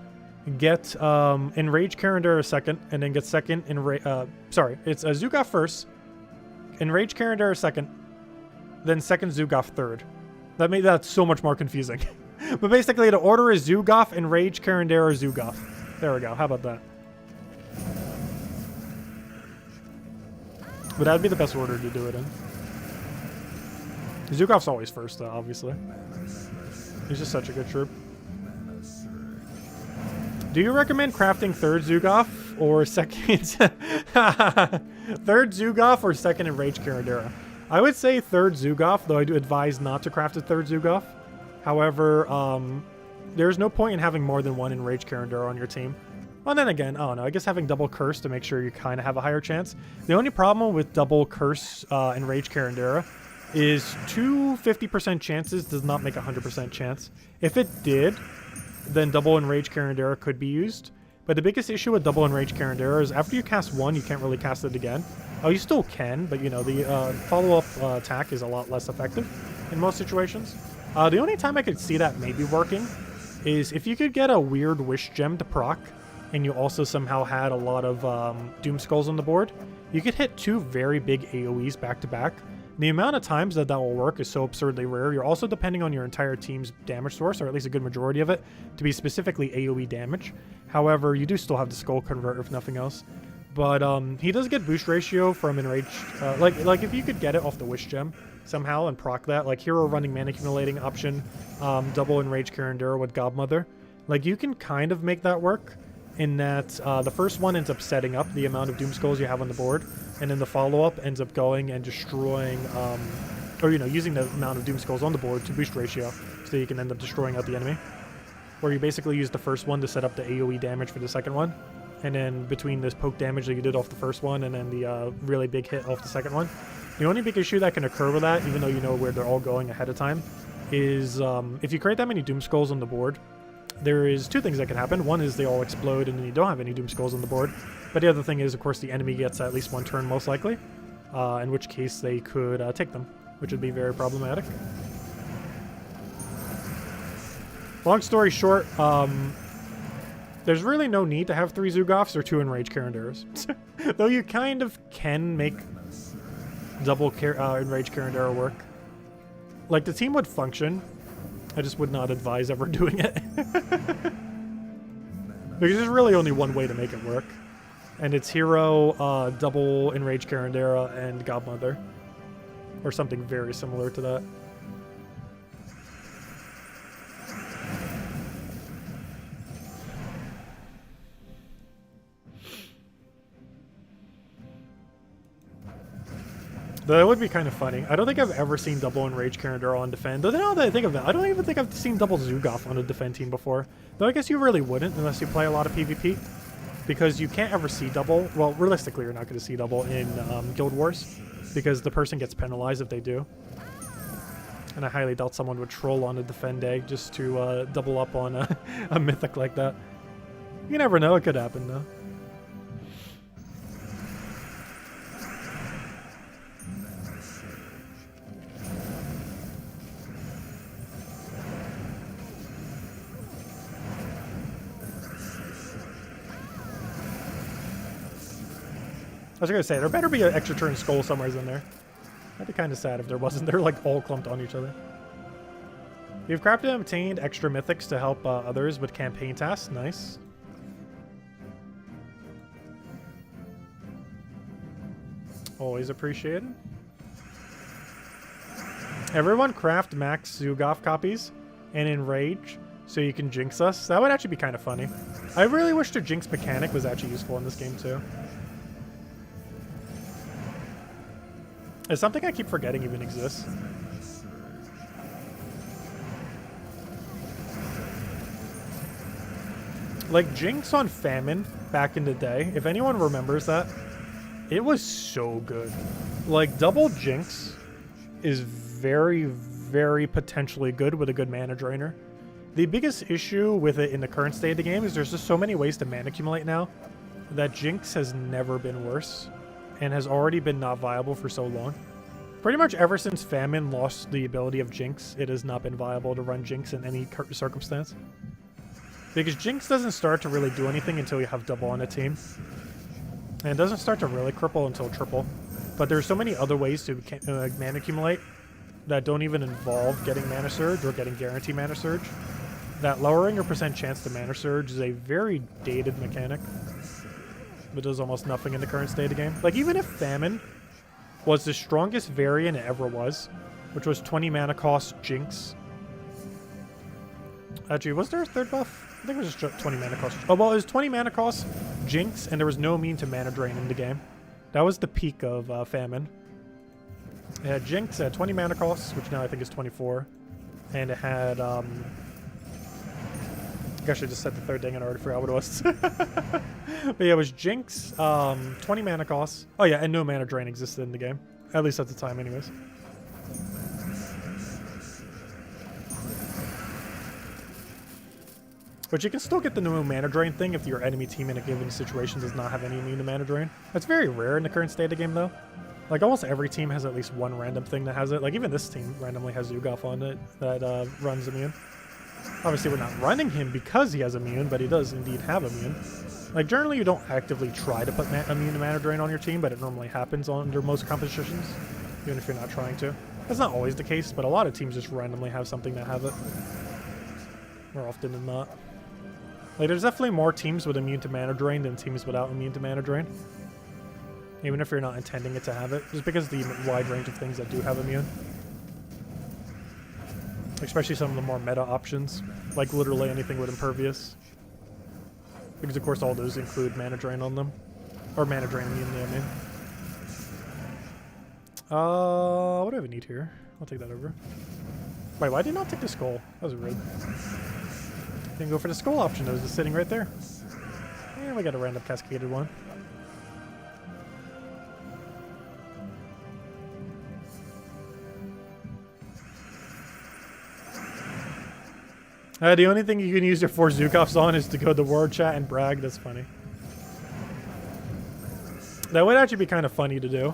get Enraged Karandera second, and then get second sorry, it's a Zugaf first, Enraged Karandera second, then second Zugaf third. That made that so much more confusing. But basically, the order is Zugaf, Enraged Karandera, Zugaf. There we go. How about that? But that would be the best order to do it in. Zugaf's always first, though, obviously. He's just such a good troop. Do you recommend crafting third Zugaf or second... third Zugaf or second Enraged Karandera? I would say third Zugaf, though I do advise not to craft a third Zugaf. However, there's no point in having more than one Enraged Karandera on your team. Well, then again, I don't know. I guess having double Curse to make sure you kind of have a higher chance. The only problem with double Curse Enraged Karandera is 2 50% chances does not make a 100% chance. If it did, then double Enraged Karandera could be used. But the biggest issue with double Enraged Karandera is after you cast one, you can't really cast it again. Oh, you still can, but you know, the follow-up attack is a lot less effective in most situations. The only time I could see that maybe working is if you could get a weird Wish Gem to proc, and you also somehow had a lot of Doom Skulls on the board, you could hit 2 very big AoEs back-to-back. The amount of times that will work is so absurdly rare. You're also depending on your entire team's damage source, or at least a good majority of it, to be specifically AoE damage. However, you do still have the Skull Convert, if nothing else. But he does get boost ratio from Enraged. Like if you could get it off the Wish Gem somehow and proc that, like hero running mana accumulating option, double Enraged Karandera with Godmother, like you can kind of make that work in that the first one ends up setting up the amount of Doom Skulls you have on the board, and then the follow-up ends up going and destroying, or you know, using the amount of Doom Skulls on the board to boost ratio, so you can end up destroying out the enemy. Where you basically use the first one to set up the AoE damage for the second one, and then between this poke damage that you did off the first one and then the really big hit off the second one. The only big issue that can occur with that, even though you know where they're all going ahead of time, is if you create that many Doom Skulls on the board, there is 2 things that can happen. One is they all explode and then you don't have any Doom Skulls on the board. But the other thing is, of course, the enemy gets at least 1 turn most likely, in which case they could take them, which would be very problematic. Long story short, there's really no need to have 3 Zugafs or 2 Enraged Karanderas. Though you kind of can make double Enraged Karandera work. Like, the team would function. I just would not advise ever doing it. Because there's really only one way to make it work. And it's hero, double Enraged Karandera, and Godmother. Or something very similar to that. That would be kind of funny. I don't think I've ever seen double Enraged Karen on defend. Though now that I think of it, I don't even think I've seen double Zoogoff on a defend team before. Though I guess you really wouldn't unless you play a lot of PvP. Because you can't ever see double. Well, realistically, you're not going to see double in Guild Wars. Because the person gets penalized if they do. And I highly doubt someone would troll on a defend day just to double up on a mythic like that. You never know, it could happen though. I was gonna say, there better be an extra turn skull somewhere in there. That'd be kind of sad if there wasn't. They're like all clumped on each other. You've crafted and obtained extra mythics to help others with campaign tasks. Nice. Always appreciated. Everyone craft max Zoogoff copies and Enrage so you can Jinx us. That would actually be kind of funny. I really wish the Jinx mechanic was actually useful in this game too. It's something I keep forgetting even exists. Like Jinx on Famine back in the day, if anyone remembers that, it was so good. Like double Jinx is very, very potentially good with a good mana drainer. The biggest issue with it in the current state of the game is there's just so many ways to mana accumulate now that Jinx has never been worse. And has already been not viable for so long. Pretty much ever since Famine lost the ability of Jinx, it has not been viable to run Jinx in any circumstance. Because Jinx doesn't start to really do anything until you have double on a team. And it doesn't start to really cripple until triple. But there's so many other ways to mana accumulate that don't even involve getting Mana Surge or getting Guaranteed Mana Surge. That lowering your percent chance to Mana Surge is a very dated mechanic. But does almost nothing in the current state of the game. Like, even if Famine was the strongest variant it ever was, which was 20 mana cost Jinx. Actually, was there a third buff? I think it was just 20 mana cost. Oh, well, it was 20 mana cost Jinx, and there was no immune to mana drain in the game. That was the peak of Famine. It had Jinx at 20 mana cost, which now I think is 24. And it had, I guess I just said the third thing and I already forgot what it was. But yeah, it was Jinx, 20 mana costs. Oh yeah, and no mana drain existed in the game. At least at the time anyways. But you can still get the no mana drain thing if your enemy team in a given situation does not have any immune to mana drain. That's very rare in the current state of the game though. Like almost every team has at least one random thing that has it. Like even this team randomly has Zoogoff on it that runs immune. Obviously, we're not running him because he has immune, but he does indeed have immune. Like, generally, you don't actively try to put immune to mana drain on your team, but it normally happens under most compositions, even if you're not trying to. That's not always the case, but a lot of teams just randomly have something that have it. More often than not. Like, there's definitely more teams with immune to mana drain than teams without immune to mana drain. Even if you're not intending it to have it, just because of the wide range of things that do have immune. Especially some of the more meta options, like literally anything with Impervious. Because of course all those include mana drain on them. Or mana drain immunity, I mean. What do I need here? I'll take that over. Wait, why did I not take the skull? That was rude. Didn't go for the skull option, that was just sitting right there. And we got a random cascaded one. The only thing you can use your 4 Zoogoffs on is to go to the word chat and brag. That's funny. That would actually be kind of funny to do.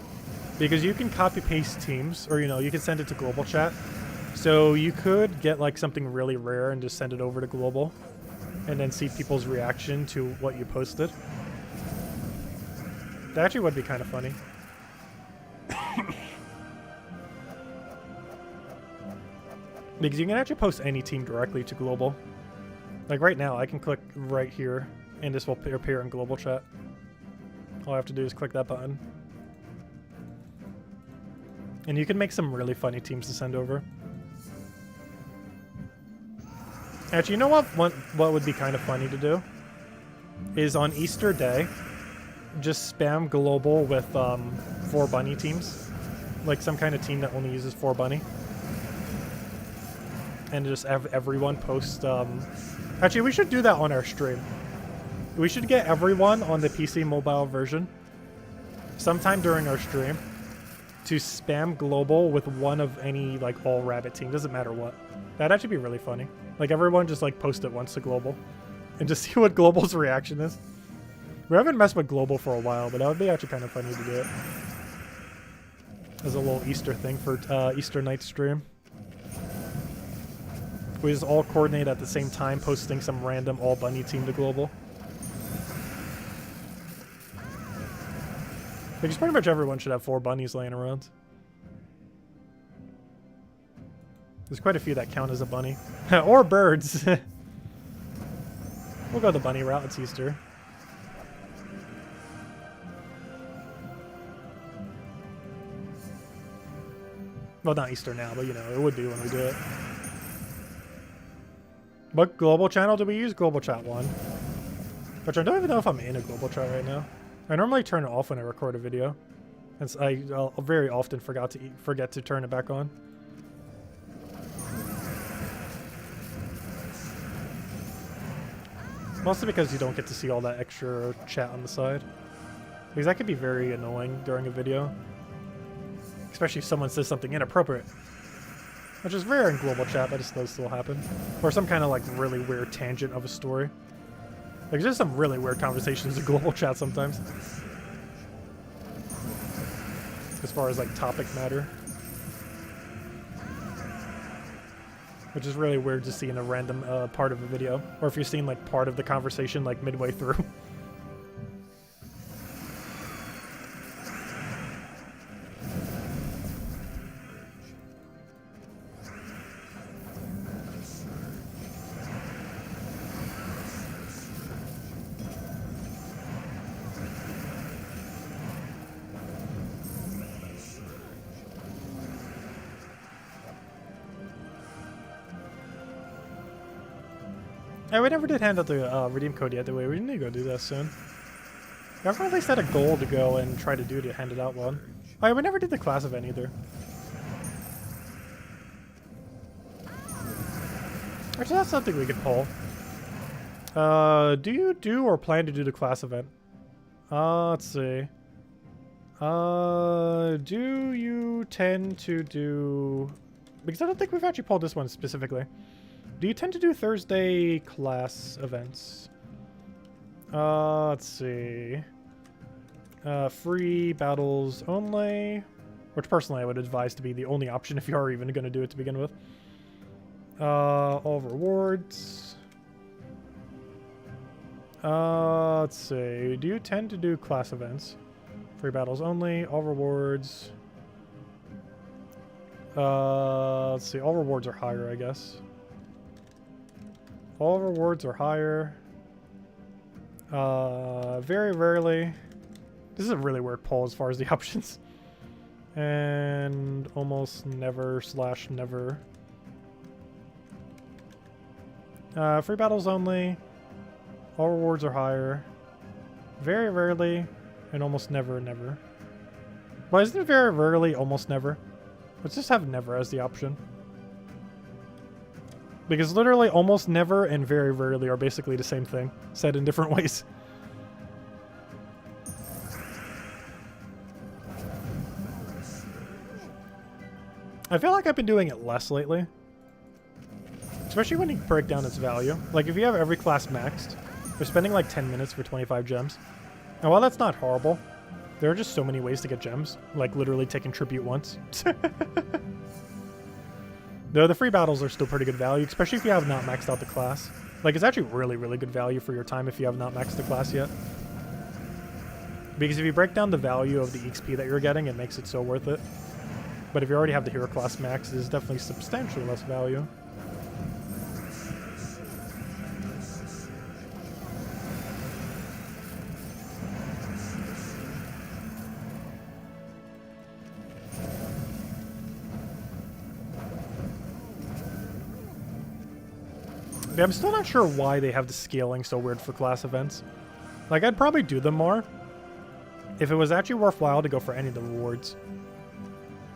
Because you can copy-paste teams, or, you know, you can send it to global chat. So you could get, like, something really rare and just send it over to global. And then see people's reaction to what you posted. That actually would be kind of funny. Because you can actually post any team directly to global. Like right now, I can click right here, and this will appear in global chat. All I have to do is click that button. And you can make some really funny teams to send over. Actually, you know what would be kind of funny to do? Is on Easter Day, just spam global with 4 bunny teams. Like some kind of team that only uses 4 bunny. And just have everyone post, actually, we should do that on our stream. We should get everyone on the PC mobile version sometime during our stream to spam global with one of any, like, all rabbit team. Doesn't matter what. That'd actually be really funny. Like, everyone just, like, post it once to global and just see what global's reaction is. We haven't messed with global for a while, but that would be actually kind of funny to do it. As a little Easter thing for Easter night stream. We just all coordinate at the same time, posting some random all bunny team to global. Because pretty much everyone should have 4 bunnies laying around. There's quite a few that count as a bunny. Or birds. We'll go the bunny route. It's Easter. Well, not Easter now, but you know, it would be when we do it. What global channel do we use? Global chat 1. Which I don't even know if I'm in a global chat right now. I normally turn it off when I record a video. And I'll very often forget to turn it back on. Mostly because you don't get to see all that extra chat on the side. Because that can be very annoying during a video. Especially if someone says something inappropriate. Which is rare in global chat, but it does still happen. Or some kind of like really weird tangent of a story. Like there's some really weird conversations in global chat sometimes. As far as like topic matter. Which is really weird to see in a random part of a video. Or if you're seeing like part of the conversation like midway through. Yeah, we never did hand out the redeem code yet, did we? We need to go do that soon. I've really set a goal to go and try to do to hand it out one. Oh yeah, we never did the class event either. Actually, that's something we could pull. Do you do or plan to do the class event? Let's see. Do you tend to do... Because I don't think we've actually pulled this one specifically. Do you tend to do Thursday class events? Let's see. Free battles only. Which personally I would advise to be the only option if you are even going to do it to begin with. All rewards. Let's see. Do you tend to do class events? Free battles only. All rewards. Let's see. All rewards are higher, I guess. All rewards are higher. Very rarely. This is a really weird poll as far as the options. And almost never / never. Free battles only. All rewards are higher. Very rarely. And almost never. Well, isn't it very rarely almost never? Let's just have never as the option. Because literally almost never and very rarely are basically the same thing, said in different ways. I feel like I've been doing it less lately. Especially when you break down its value. Like if you have every class maxed, you're spending like 10 minutes for 25 gems. And while that's not horrible, there are just so many ways to get gems. Like literally taking tribute once. Though the free battles are still pretty good value, especially if you have not maxed out the class. Like, it's actually really, really good value for your time if you have not maxed the class yet. Because if you break down the value of the XP that you're getting, it makes it so worth it. But if you already have the hero class max, it is definitely substantially less value. Yeah, I'm still not sure why they have the scaling so weird for class events. Like, I'd probably do them more if it was actually worthwhile to go for any of the rewards.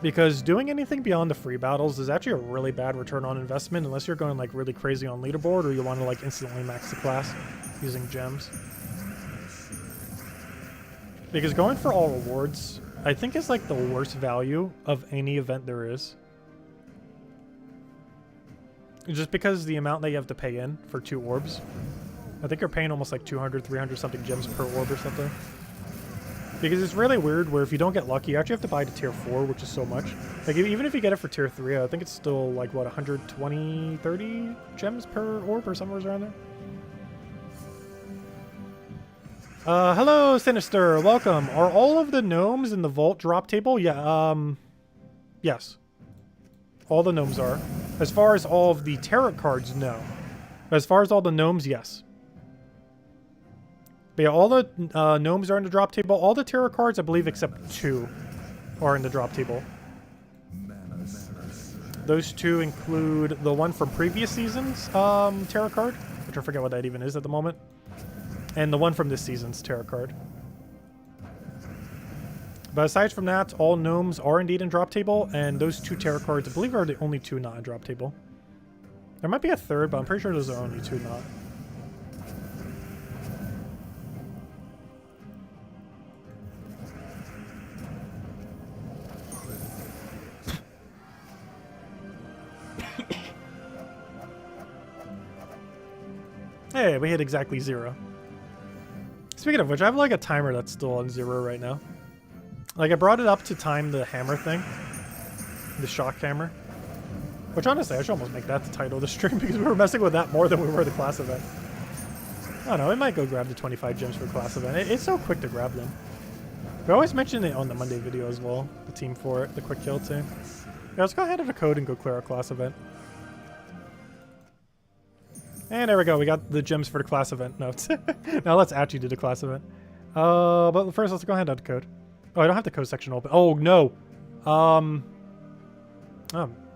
Because doing anything beyond the free battles is actually a really bad return on investment unless you're going like really crazy on leaderboard or you want to like instantly max the class using gems. Because going for all rewards, I think is like the worst value of any event there is. Just because the amount that you have to pay in for 2 orbs. I think you're paying almost like 200, 300 something gems per orb or something. Because it's really weird where if you don't get lucky, you actually have to buy to tier 4, which is so much. Like, even if you get it for tier 3, I think it's still like, what, 120, 30 gems per orb or somewhere around there? Hello, Sinister. Welcome. Are all of the gnomes in the vault drop table? Yeah, yes. All the gnomes are. As far as all of the tarot cards, no. As far as all the gnomes, yes. But yeah, all the gnomes are in the drop table. All the tarot cards, I believe, except 2 are in the drop table. Those 2 include the one from previous season's tarot card, which I forget what that even is at the moment, and the one from this season's tarot card. But aside from that, all gnomes are indeed in drop table, and those 2 tarot cards, I believe, are the only 2 not in drop table. There might be a third, but I'm pretty sure those are only 2 not. Hey, we hit exactly 0. Speaking of which, I have like a timer that's still on 0 right now. Like, I brought it up to time the hammer thing. The shock hammer. Which, honestly, I should almost make that the title of the stream because we were messing with that more than we were the class event. I don't know, we might go grab the 25 gems for class event. It's so quick to grab them. We always mention it on the Monday video as well. The team for it, the quick kill team. Yeah, let's go ahead and the code and go clear our class event. And there we go, we got the gems for the class event notes. Now let's actually do the class event. But first let's go ahead and add the code. Oh, I don't have the code section open. Oh, no.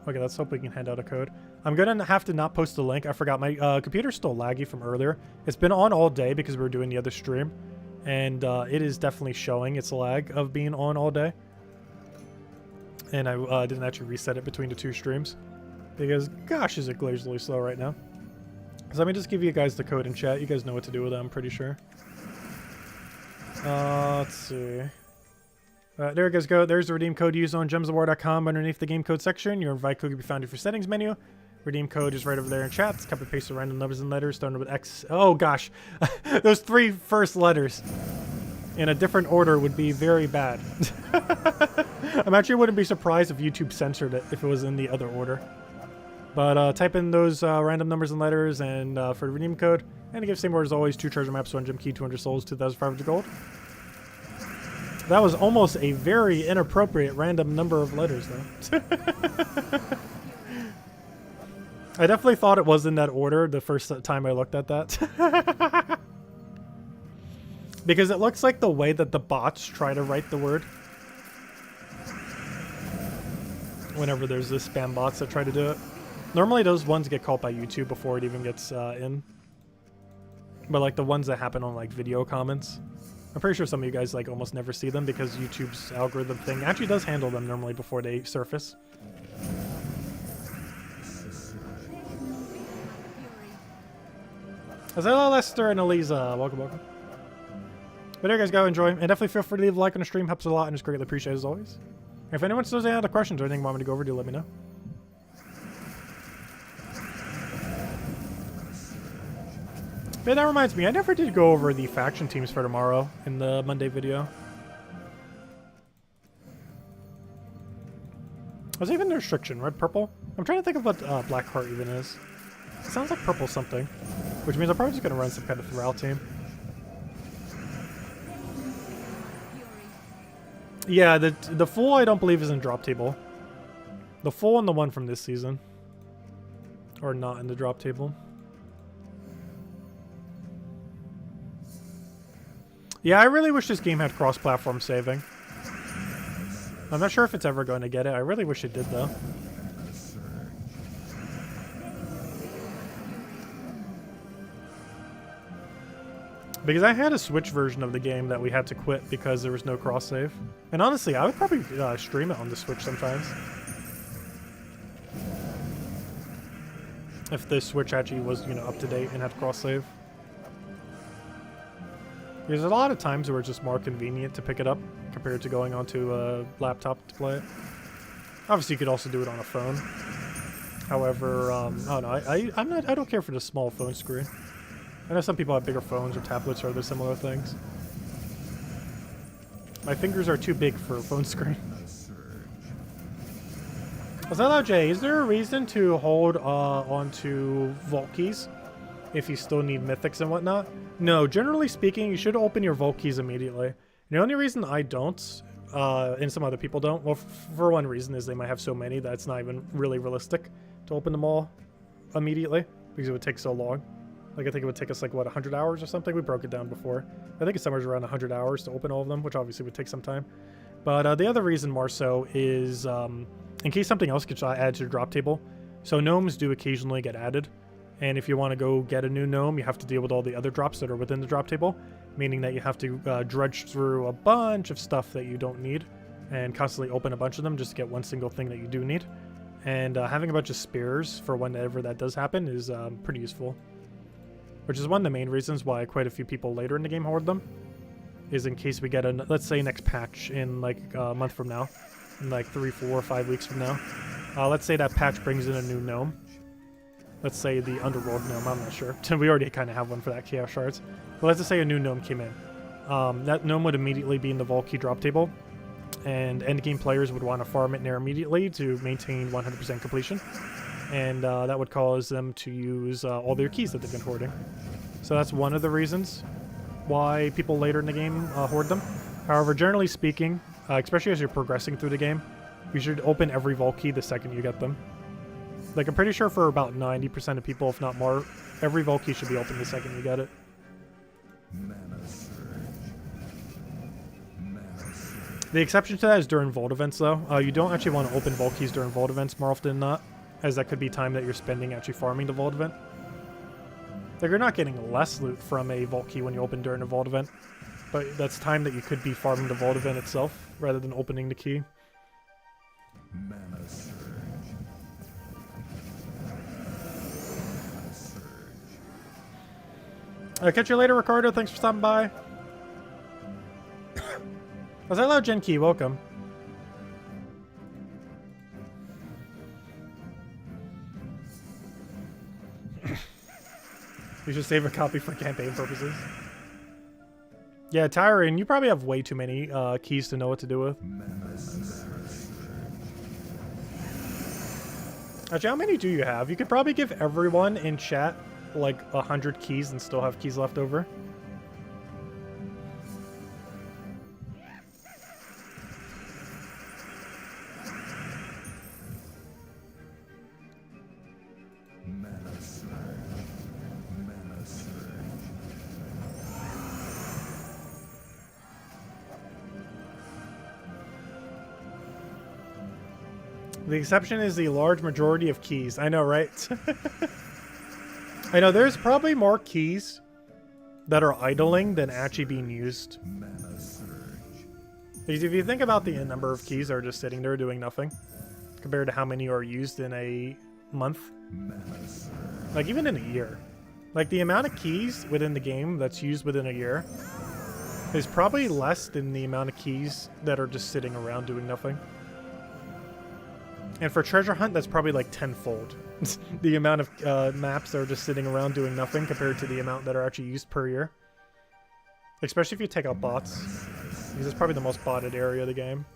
Okay, let's hope we can hand out a code. I'm gonna have to not post the link. I forgot, my computer's still laggy from earlier. It's been on all day because we were doing the other stream. And it is definitely showing its lag of being on all day. And I didn't actually reset it between the 2 streams. Because, gosh, is it glazily slow right now. So let me just give you guys the code in chat. You guys know what to do with it, I'm pretty sure. Let's see. There you guys go. There's the redeem code used on gemsofwar.com underneath the game code section. Your invite code can be found in your settings menu. Redeem code is right over there in chat. It's copy paste the random numbers and letters starting with X. Oh gosh, those 3 first letters in a different order would be very bad. I actually wouldn't be surprised if YouTube censored it if it was in the other order. But type in those random numbers and letters and for the redeem code. And to give same word as always, 2 treasure maps, 1 gem key, 200 souls, 2,500 gold. That was almost a very inappropriate random number of letters, though. I definitely thought it was in that order the first time I looked at that. Because it looks like the way that the bots try to write the word. Whenever there's the spam bots that try to do it. Normally those ones get caught by YouTube before it even gets in. But like the ones that happen on like video comments. I'm pretty sure some of you guys like almost never see them because YouTube's algorithm thing actually does handle them normally before they surface. Hello Lester and Eliza, welcome. But there you guys go, enjoy, and definitely feel free to leave a like on the stream, helps a lot and it's greatly appreciated as always. And if anyone still has any other questions or anything you want me to go over, do let me know. But that reminds me, I never did go over the faction teams for tomorrow in the Monday video. Was it even the restriction? Red, purple? I'm trying to think of what Black Heart even is. It sounds like purple something. Which means I'm probably just going to run some kind of Thrall team. Yeah, the full I don't believe is in drop table. The full and the one from this season are not in the drop table. Yeah, I really wish this game had cross-platform saving. I'm not sure if it's ever going to get it. I really wish it did, though. Because I had a Switch version of the game that we had to quit because there was no cross save. And honestly, I would probably stream it on the Switch sometimes. If the Switch actually was, you know, up to date and had cross save. There's a lot of times where it's just more convenient to pick it up compared to going onto a laptop to play it. Obviously, you could also do it on a phone. However, I don't know. I don't care for the small phone screen. I know some people have bigger phones or tablets or other similar things. My fingers are too big for a phone screen. ssaszix, is there a reason to hold onto vault keys if you still need mythics and whatnot? No, generally speaking, you should open your vault keys immediately. The only reason I don't, and some other people don't, well, for one reason is they might have so many that it's not even really realistic to open them all immediately because it would take so long. Like, I think it would take us, like, what, 100 hours or something? We broke it down before. I think it's somewhere around 100 hours to open all of them, which obviously would take some time. But the other reason more so is in case something else gets added to the drop table. So gnomes do occasionally get added. And if you want to go get a new gnome, you have to deal with all the other drops that are within the drop table. Meaning that you have to drudge through a bunch of stuff that you don't need. And constantly open a bunch of them just to get one single thing that you do need. And having a bunch of spares for whenever that does happen is pretty useful. Which is one of the main reasons why quite a few people later in the game hoard them. Is in case we get a, let's say, next patch in like a month from now. In like 3, 4, 5 weeks from now. Let's say that patch brings in a new gnome. Let's say the Underworld gnome, I'm not sure. We already kind of have one for that Chaos Shards. But let's just say a new gnome came in. That gnome would immediately be in the Vault Key drop table. And endgame players would want to farm it near immediately to maintain 100% completion. And that would cause them to use all their keys that they've been hoarding. So that's one of the reasons why people later in the game hoard them. However, generally speaking, especially as you're progressing through the game, you should open every vault key the second you get them. Like, I'm pretty sure for about 90% of people, if not more, every vault key should be open the second you get it. The exception to that is during vault events, though. You don't actually want to open vault keys during vault events more often than not, as that could be time that you're spending actually farming the vault event. Like, you're not getting less loot from a vault key when you open during a vault event, but that's time that you could be farming the vault event itself rather than opening the key. I'll catch you later, Ricardo. Thanks for stopping by. Was that loud, Gen Key? Welcome. You should save a copy for campaign purposes. Yeah, Tyrion, you probably have way too many keys to know what to do with. Actually, how many do you have? You could probably give everyone in chat like 100 keys and still have keys left over. The exception is the large majority of keys. I know, right? I know, there's probably more keys that are idling than actually being used. Because if you think about the number of keys that are just sitting there doing nothing, compared to how many are used in a month, like even in a year. Like, the amount of keys within the game that's used within a year is probably less than the amount of keys that are just sitting around doing nothing. And for treasure hunt, that's probably like tenfold. The amount of maps that are just sitting around doing nothing compared to the amount that are actually used per year. Especially if you take out bots. Because it's probably the most botted area of the game.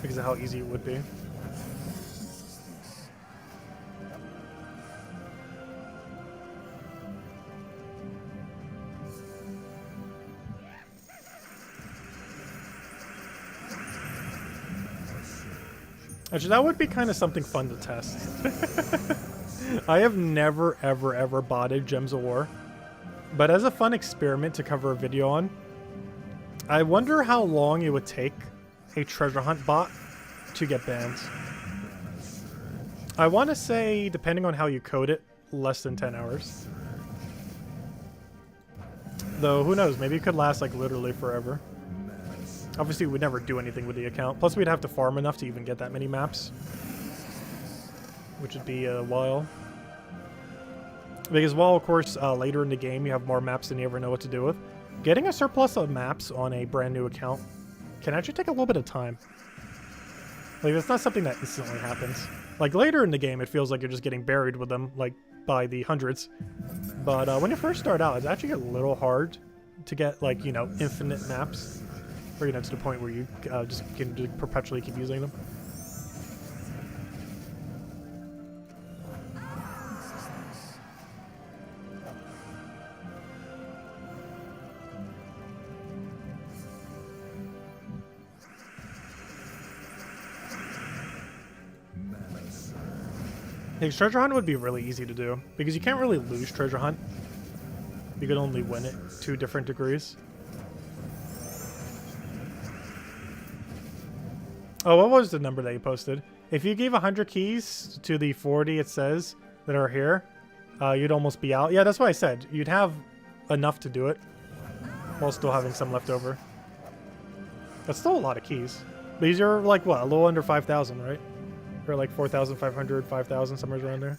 Because of how easy it would be. Actually, that would be kind of something fun to test. I have never, ever, ever botted Gems of War. But as a fun experiment to cover a video on, I wonder how long it would take a treasure hunt bot to get banned. I want to say, depending on how you code it, less than 10 hours. Though, who knows? Maybe it could last, like, literally forever. Obviously, we'd never do anything with the account. Plus, we'd have to farm enough to even get that many maps. Which would be a while. Because while, of course, later in the game, you have more maps than you ever know what to do with. Getting a surplus of maps on a brand new account can actually take a little bit of time. Like, it's not something that instantly happens. Like, later in the game, it feels like you're just getting buried with them, like, by the hundreds. But when you first start out, it's actually a little hard to get, like, you know, infinite maps. Or, you know, to the point where you just can just perpetually keep using them. Treasure hunt would be really easy to do because you can't really lose treasure hunt. You can only win it 2 different degrees. Oh, what was the number that you posted? If you gave 100 keys to the 40 it says that are here, you'd almost be out. Yeah, that's what I said. You'd have enough to do it while still having some left over. That's still a lot of keys. These are like, what, a little under 5,000, right? Or like 4,500, 5,000, somewhere around there.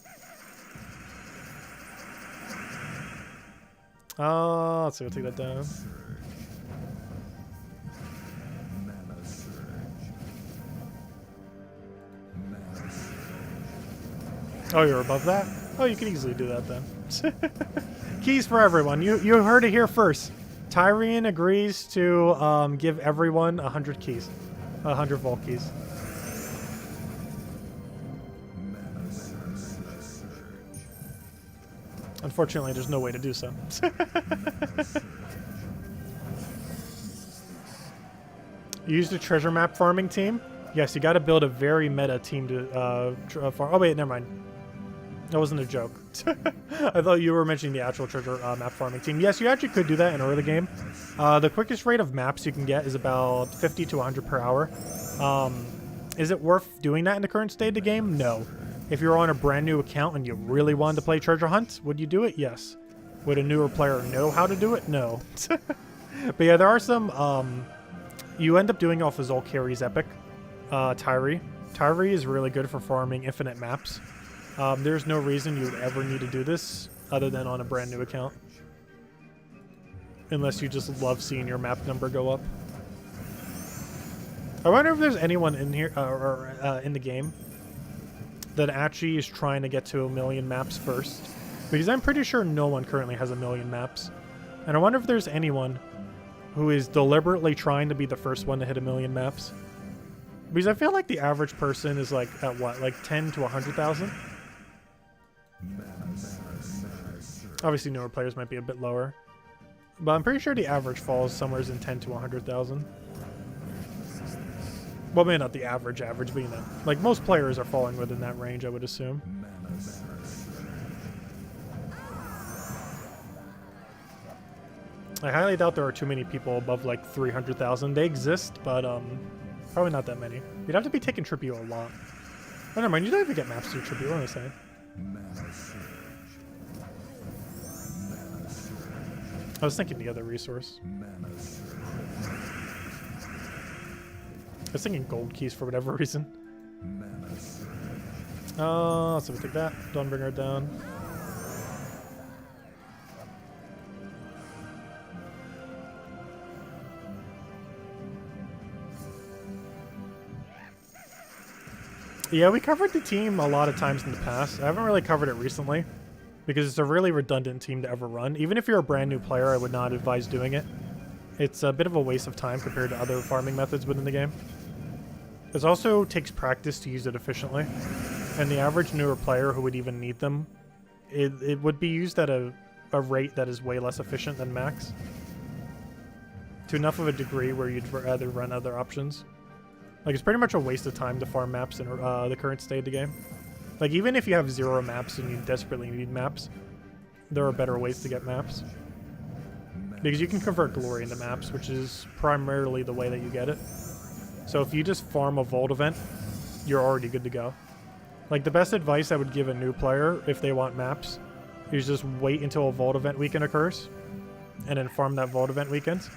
Let's see, we'll take that down. Oh, you're above that? Oh, you can easily do that then. Keys for everyone. You heard it here first. Tyrian agrees to give everyone 100 keys. 100 vault keys. Unfortunately, there's no way to do so. Use the treasure map farming team. Yes, you got to build a very meta team to farm. Oh wait, never mind. That wasn't a joke. I thought you were mentioning the actual treasure map farming team. Yes, you actually could do that in early game. The quickest rate of maps you can get is about 50 to 100 per hour. Is it worth doing that in the current state of the game? No. If you're on a brand new account and you really wanted to play treasure hunt, would you do it? Yes. Would a newer player know how to do it? No. But yeah, there are some, you end up doing off of Zolkari's epic, Tyri. Tyri is really good for farming infinite maps. There's no reason you would ever need to do this other than on a brand new account. Unless you just love seeing your map number go up. I wonder if there's anyone in here, in the game that actually is trying to get to 1 million maps first. Because I'm pretty sure no one currently has 1 million maps. And I wonder if there's anyone who is deliberately trying to be the first one to hit 1 million maps. Because I feel like the average person is like, at what, like 10 to 100,000? Obviously newer players might be a bit lower. But I'm pretty sure the average falls somewhere in 10 to 100,000. Well, maybe not the average, but you know. Like, most players are falling within that range, I would assume. I highly doubt there are too many people above, like, 300,000. They exist, but, probably not that many. You'd have to be taking Tribute a lot. Oh, never mind, you don't even get maps through Tribute, what am I saying? I was thinking the other resource. I was thinking gold keys for whatever reason. So we take that. Don't bring her down. Yeah, we covered the team a lot of times in the past. I haven't really covered it recently because it's a really redundant team to ever run. Even if you're a brand new player, I would not advise doing it. It's a bit of a waste of time compared to other farming methods within the game. It also takes practice to use it efficiently, and the average newer player who would even need them, it would be used at a rate that is way less efficient than max. To enough of a degree where you'd rather run other options. Like, it's pretty much a waste of time to farm maps in the current state of the game. Like, even if you have 0 maps and you desperately need maps, there are better ways to get maps. Because you can convert glory into maps, which is primarily the way that you get it. So if you just farm a vault event, you're already good to go. Like, the best advice I would give a new player if they want maps is just wait until a vault event weekend occurs and then farm that Vault event weekend,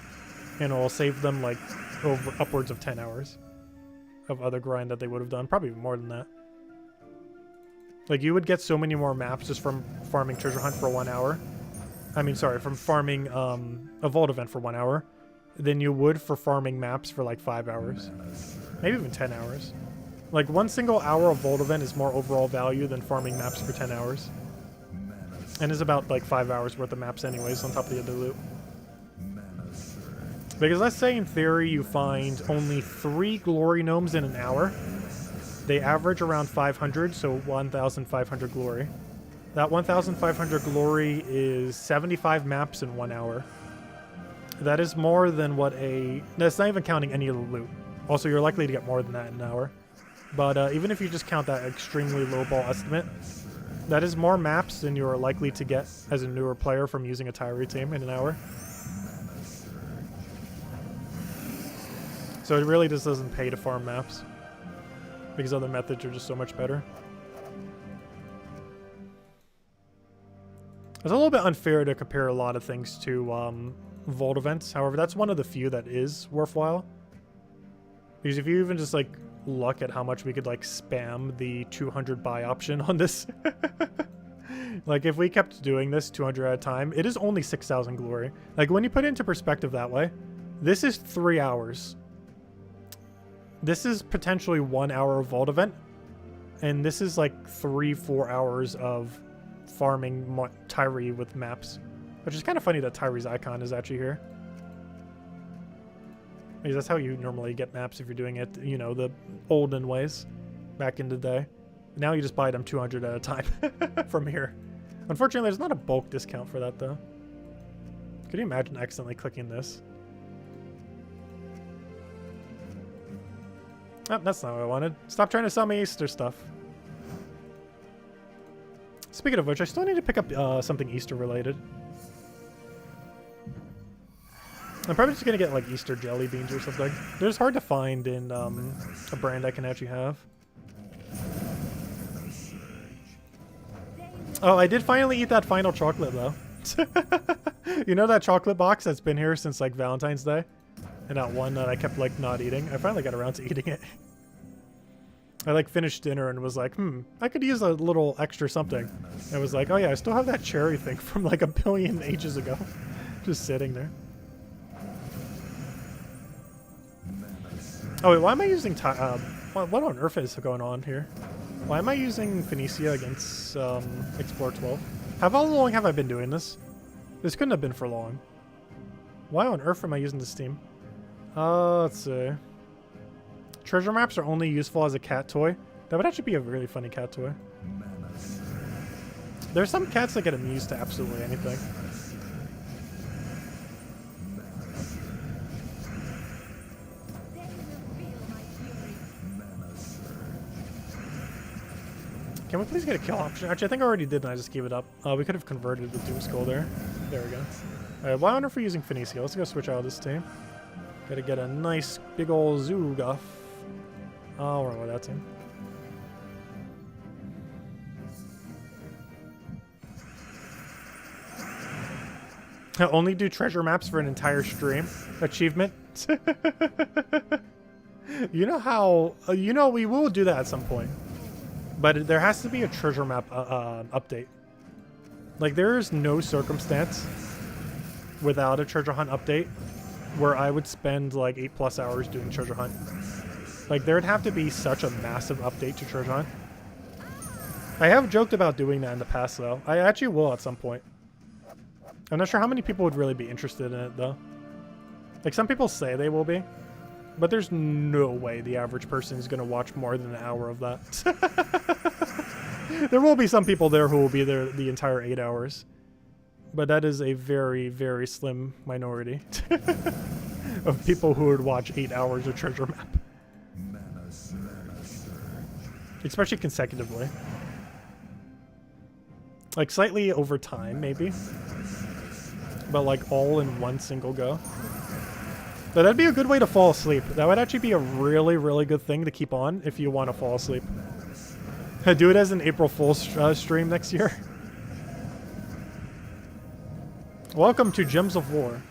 and it'll save them like upwards of 10 hours of other grind that they would have done. Probably more than that. Like, you would get so many more maps just from farming treasure hunt for 1 hour. I mean, sorry, from farming a Vault event for 1 hour than you would for farming maps for like 5 hours. Maybe even 10 hours. Like, 1 single hour of Vault event is more overall value than farming maps for 10 hours. And is about like 5 hours worth of maps anyways on top of the other loot. Because let's say in theory you find only 3 glory gnomes in an hour. They average around 500, so 1,500 glory. That 1,500 glory is 75 maps in 1 hour. That is more than what a... That's not even counting any of the loot. Also, you're likely to get more than that in an hour. But even if you just count that extremely lowball estimate, that is more maps than you're likely to get as a newer player from using a Tyree team in an hour. So it really just doesn't pay to farm maps, because other methods are just so much better. It's a little bit unfair to compare a lot of things to Vault events. However, that's one of the few that is worthwhile. Because if you even just like look at how much we could like spam the 200 buy option on this. Like, if we kept doing this 200 at a time, it is only 6,000 glory. Like, when you put it into perspective that way, this is 3 hours. This is potentially 1 hour of Vault event. And this is like 3-4 hours of farming Tyree with maps. Which is kind of funny that Tyree's icon is actually here. Because that's how you normally get maps if you're doing it, you know, the olden ways back in the day. Now you just buy them 200 at a time from here. Unfortunately, there's not a bulk discount for that, though. Could you imagine accidentally clicking this? Oh, that's not what I wanted. Stop trying to sell me Easter stuff. Speaking of which, I still need to pick up something Easter related. I'm probably just gonna get like Easter jelly beans or something. They're just hard to find in a brand I can actually have. Oh, I did finally eat that final chocolate though. You know that chocolate box that's been here since like Valentine's Day? And that one that I kept like not eating? I finally got around to eating it. I like finished dinner and was like, I could use a little extra something. And I was like, oh yeah, I still have that cherry thing from like a billion ages ago. Just sitting there. Oh wait, why am I using what on earth is going on here? Why am I using Phoenicia against Explorer 12? How long have I been doing this? This couldn't have been for long. Why on earth am I using this team? Let's see. Treasure maps are only useful as a cat toy. That would actually be a really funny cat toy. There's some cats that get amused to absolutely anything. Can we please get a kill option? Actually, I think I already did and I just gave it up. We could have converted the Doom Skull there. There we go. Alright, why on earth are we using Phoenicia? Let's go switch out of this team. Gotta get a nice big ol' Zooguff. Oh, wrong with that team. I only do treasure maps for an entire stream. Achievement. You know how... you know, we will do that at some point. But there has to be a treasure map update. Like, there is no circumstance without a treasure hunt update where I would spend like 8+ hours doing treasure hunt. Like, there'd have to be such a massive update to treasure hunt. I have joked about doing that in the past, though. I actually will at some point. I'm not sure how many people would really be interested in it, though. Like, some people say they will be. But there's no way the average person is going to watch more than an hour of that. There will be some people there who will be there the entire 8 hours. But that is a very, very slim minority of people who would watch 8 hours of treasure map. Especially consecutively. Like, slightly over time, maybe. But, like, all in one single go. But that'd be a good way to fall asleep. That would actually be a really, really good thing to keep on if you want to fall asleep. Do it as an April Fool's stream next year. Welcome to Gems of War,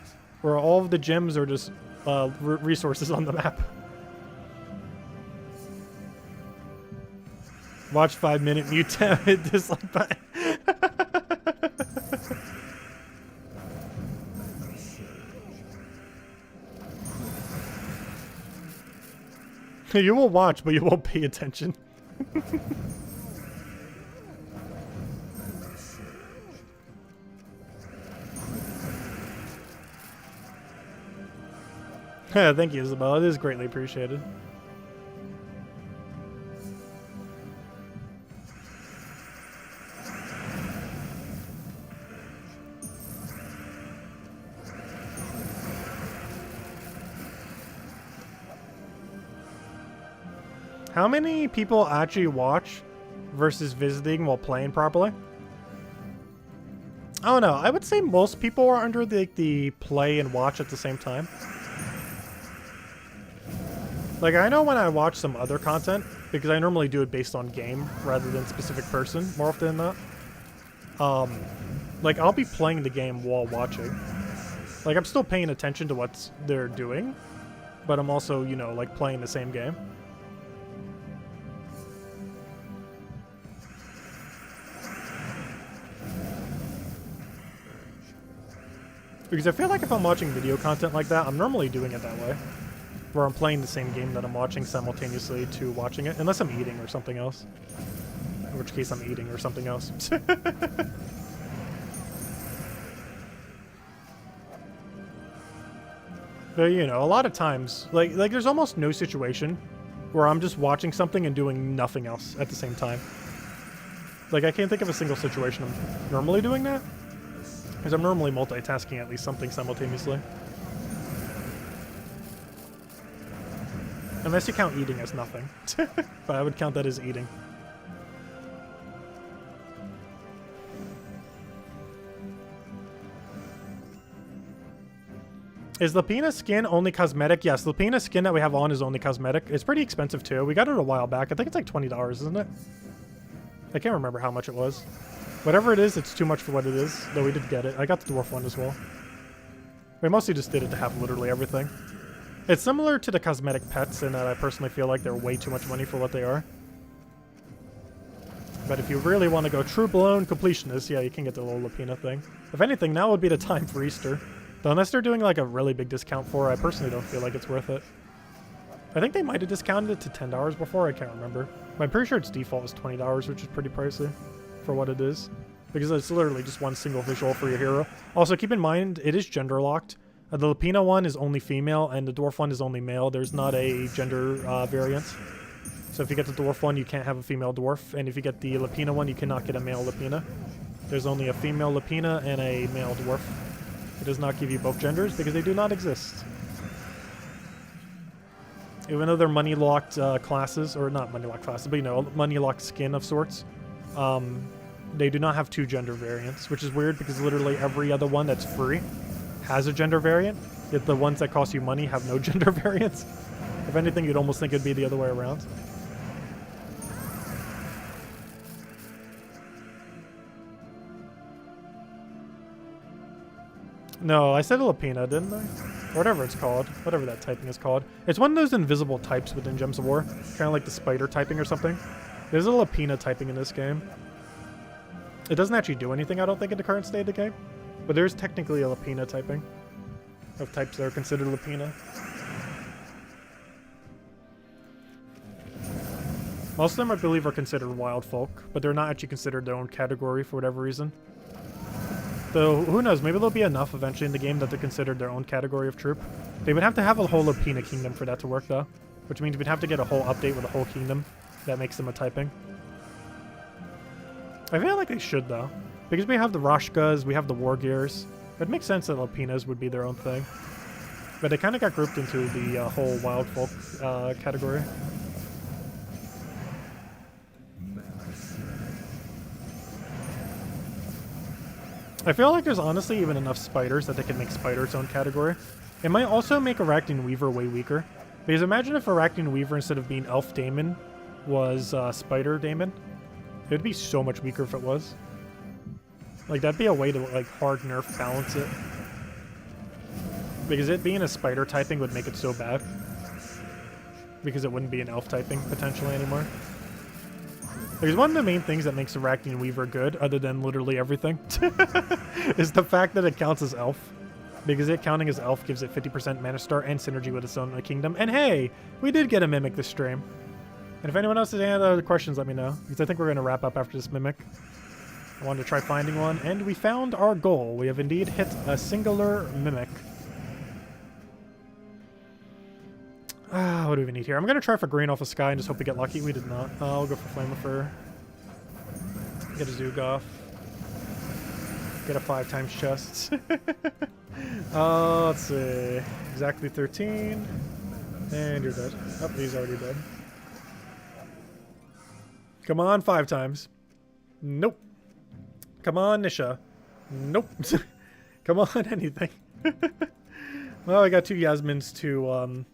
where all of the gems are just resources on the map. Watch 5-minute mute hit dislike button. You will watch, but you won't pay attention. Yeah, thank you, Isabel. It is greatly appreciated. How many people actually watch versus visiting while playing properly? I don't know. I would say most people are under the play and watch at the same time. Like, I know when I watch some other content, because I normally do it based on game rather than specific person more often than not. Like, I'll be playing the game while watching. Like, I'm still paying attention to what they're doing, but I'm also, you know, like, playing the same game. Because I feel like if I'm watching video content like that, I'm normally doing it that way. Where I'm playing the same game that I'm watching simultaneously to watching it. Unless I'm eating or something else. In which case I'm eating or something else. But, you know, a lot of times, like there's almost no situation where I'm just watching something and doing nothing else at the same time. Like, I can't think of a single situation I'm normally doing that. Because I'm normally multitasking at least something simultaneously. Unless you count eating as nothing. But I would count that as eating. Is Lapina's skin only cosmetic? Yes, Lapina's skin that we have on is only cosmetic. It's pretty expensive too. We got it a while back. I think it's like $20, isn't it? I can't remember how much it was. Whatever it is, it's too much for what it is, though we did get it. I got the dwarf one as well. We mostly just did it to have literally everything. It's similar to the cosmetic pets in that I personally feel like they're way too much money for what they are. But if you really want to go true-blown completionist, yeah, you can get the little Lapina thing. If anything, now would be the time for Easter. Though unless they're doing like a really big discount for it, I personally don't feel like it's worth it. I think they might have discounted it to $10 before, I can't remember. But I'm pretty sure its default is $20, which is pretty pricey for what it is. Because it's literally just one single visual for your hero. Also, keep in mind, it is gender locked. The Lapina one is only female, and the dwarf one is only male. There's not a gender variant. So if you get the dwarf one, you can't have a female dwarf. And if you get the Lapina one, you cannot get a male Lapina. There's only a female Lapina and a male dwarf. It does not give you both genders because they do not exist. Even though they're money-locked classes, or not money-locked classes, but you know, money-locked skin of sorts, they do not have two gender variants, which is weird because literally every other one that's free has a gender variant, yet the ones that cost you money have no gender variants. If anything, you'd almost think it'd be the other way around. No, I said a Lapina, didn't I? Or whatever it's called. Whatever that typing is called. It's one of those invisible types within Gems of War. Kind of like the spider typing or something. There's a Lapina typing in this game. It doesn't actually do anything, I don't think, in the current state of the game. But there's technically a Lapina typing. Of types that are considered Lapina. Most of them, I believe, are considered wild folk. But they're not actually considered their own category for whatever reason. Though, who knows, maybe there'll be enough eventually in the game that they're considered their own category of troop. They would have to have a whole Lapina kingdom for that to work, though. Which means we'd have to get a whole update with a whole kingdom that makes them a typing. I feel like they should, though. Because we have the Rashkas, we have the War Gears. It makes sense that Lapinas would be their own thing. But they kind of got grouped into the whole wild folk category. I feel like there's honestly even enough spiders that they can make spider its own category. It might also make Arachne Weaver way weaker. Because imagine if Arachne Weaver, instead of being Elf Daemon, was Spider Daemon. It would be so much weaker if it was. Like, that'd be a way to, like, hard nerf balance it. Because it being a spider typing would make it so bad. Because it wouldn't be an elf typing, potentially, anymore. Because one of the main things that makes Arachne Weaver good, other than literally everything, is the fact that it counts as elf. Because it counting as elf gives it 50% mana star and synergy with its own kingdom. And hey, we did get a Mimic this stream. And if anyone else has any other questions, let me know. Because I think we're going to wrap up after this Mimic. I wanted to try finding one, and we found our goal. We have indeed hit a singular Mimic. What do we need here? I'm going to try for green off of Sky and just hope we get lucky. We did not. I'll go for Flame of Fur. Get a Zoogoth. Get a 5x chests. Let's see. Exactly 13. And you're dead. Oh, he's already dead. Come on, 5x. Nope. Come on, Nisha. Nope. Come on, anything. Well, I got 2 Yasmins, 2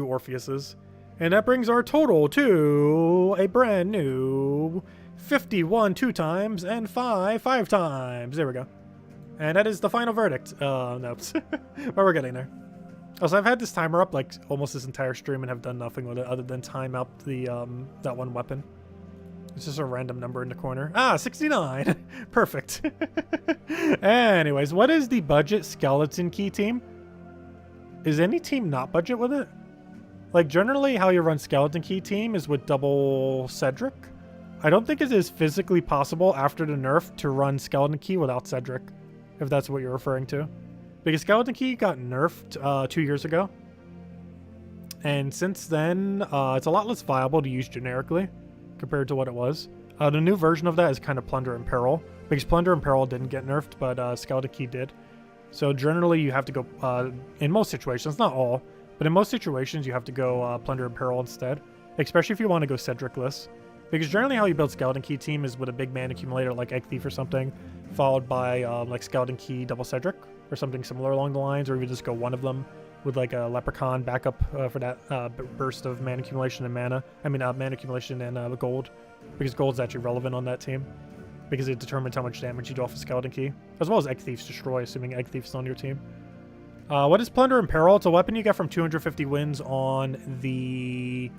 Orpheuses. And that brings our total to a brand new 51 2x and 5 5x. There we go. And that is the final verdict. No. But we're getting there. Also, I've had this timer up like almost this entire stream and have done nothing with it other than time out the that one weapon. It's just a random number in the corner. 69. Perfect. Anyways, what is the budget skeleton key team? Is any team not budget with it? Like, generally how you run skeleton key team is with double Cedric. I don't think it is physically possible after the nerf to run skeleton key without Cedric, if that's what you're referring to. Because skeleton key got nerfed 2 years ago. And since then, it's a lot less viable to use generically compared to what it was. The new version of that is kind of Plunder and Peril, because Plunder and Peril didn't get nerfed, but Skeleton Key did. So generally you have to go, in most situations, not all, but in most situations you have to go Plunder and Peril instead, especially if you want to go Cedric-less. Because generally how you build Skeleton Key team is with a big mana accumulator like Egg Thief or something, followed by like Skeleton Key double Cedric, or something similar along the lines, or even just go one of them with like a Leprechaun backup for that burst of mana accumulation and mana. I mean, mana accumulation and gold, because gold's actually relevant on that team, because it determines how much damage you do off a Skeleton Key, as well as Egg Thief's Destroy, assuming Egg Thief's on your team. What is Plunder and Peril? It's a weapon you get from 250 wins on the,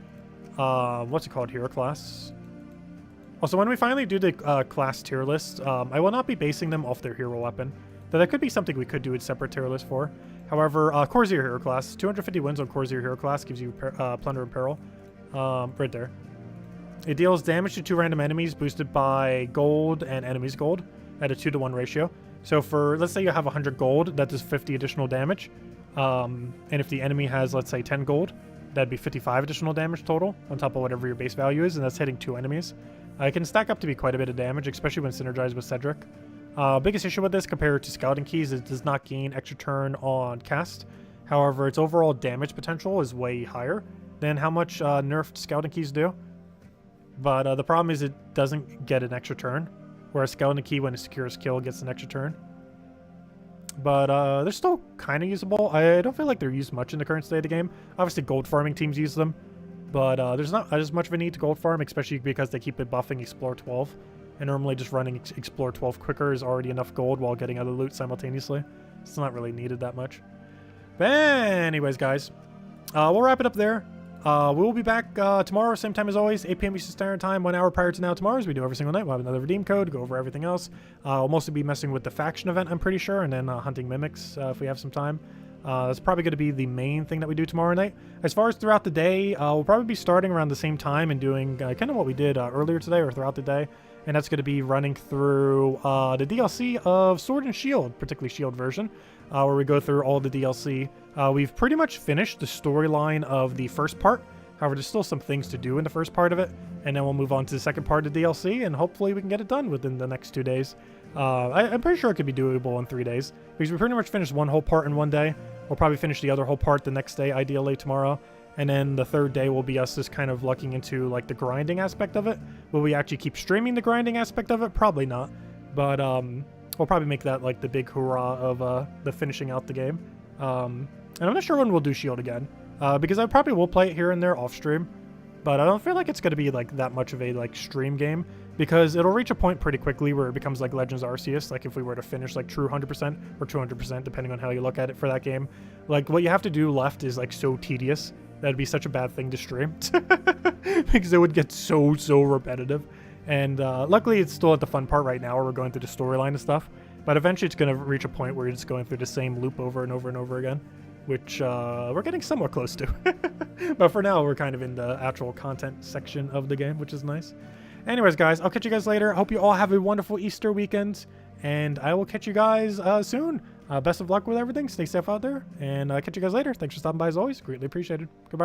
what's it called, hero class. Also, when we finally do the class tier list, I will not be basing them off their hero weapon. Though that could be something we could do a separate tier list for. However, Corsair hero class, 250 wins on Corsair hero class gives you Plunder and Peril. Right there. It deals damage to 2 random enemies boosted by gold and enemies gold at a 2-to-1 ratio. So for, let's say you have 100 gold, that does 50 additional damage. And if the enemy has, let's say, 10 gold, that'd be 55 additional damage total on top of whatever your base value is, and that's hitting 2 enemies. It can stack up to be quite a bit of damage, especially when synergized with Cedric. Biggest issue with this compared to Skeleton Keys is it does not gain extra turn on cast. However, its overall damage potential is way higher than how much nerfed Skeleton Keys do. But the problem is it doesn't get an extra turn, whereas Skeleton Key, when it secures kill, gets an extra turn. But they're still kind of usable. I don't feel like they're used much in the current state of the game. Obviously, gold farming teams use them, but there's not as much of a need to gold farm, especially because they keep it buffing Explore 12. And normally just running Explore 12 quicker is already enough gold while getting other loot simultaneously. It's not really needed that much. But anyways, guys, we'll wrap it up there. We will be back tomorrow, same time as always, 8 p.m. Eastern Standard Time, 1 hour prior to now tomorrow, as we do every single night. We'll have another redeem code, go over everything else. We'll mostly be messing with the faction event, I'm pretty sure, and then hunting mimics if we have some time. That's probably going to be the main thing that we do tomorrow night. As far as throughout the day, we'll probably be starting around the same time and doing kind of what we did earlier today or throughout the day. And that's going to be running through the DLC of Sword and Shield, particularly Shield version, where we go through all the DLC. We've pretty much finished the storyline of the first part. However, there's still some things to do in the first part of it. And then we'll move on to the second part of the DLC, and hopefully we can get it done within the next 2 days. I'm pretty sure it could be doable in 3 days, because we pretty much finished one whole part in 1 day. We'll probably finish the other whole part the next day, ideally tomorrow. And then the third day will be us just kind of looking into like the grinding aspect of it. Will we actually keep streaming the grinding aspect of it? Probably not. But we'll probably make that like the big hurrah of the finishing out the game. And I'm not sure when we'll do Shield again. Because I probably will play it here and there off stream. but I don't feel like it's going to be like that much of a like stream game, because it'll reach a point pretty quickly where it becomes like Legends Arceus, like if we were to finish like true 100% or 200%, depending on how you look at it for that game. Like what you have to do left is like so tedious. That'd be such a bad thing to stream because it would get so repetitive. And luckily it's still at the fun part right now where we're going through the storyline and stuff, but eventually it's going to reach a point where you're just going through the same loop over and over and over again, which we're getting somewhat close to. But for now, we're kind of in the actual content section of the game, which is nice. Anyways, guys, I'll catch you guys later. I hope you all have a wonderful Easter weekend, and I will catch you guys soon. Best of luck with everything. Stay safe out there, and I'll catch you guys later. Thanks for stopping by as always. Greatly appreciated. Goodbye.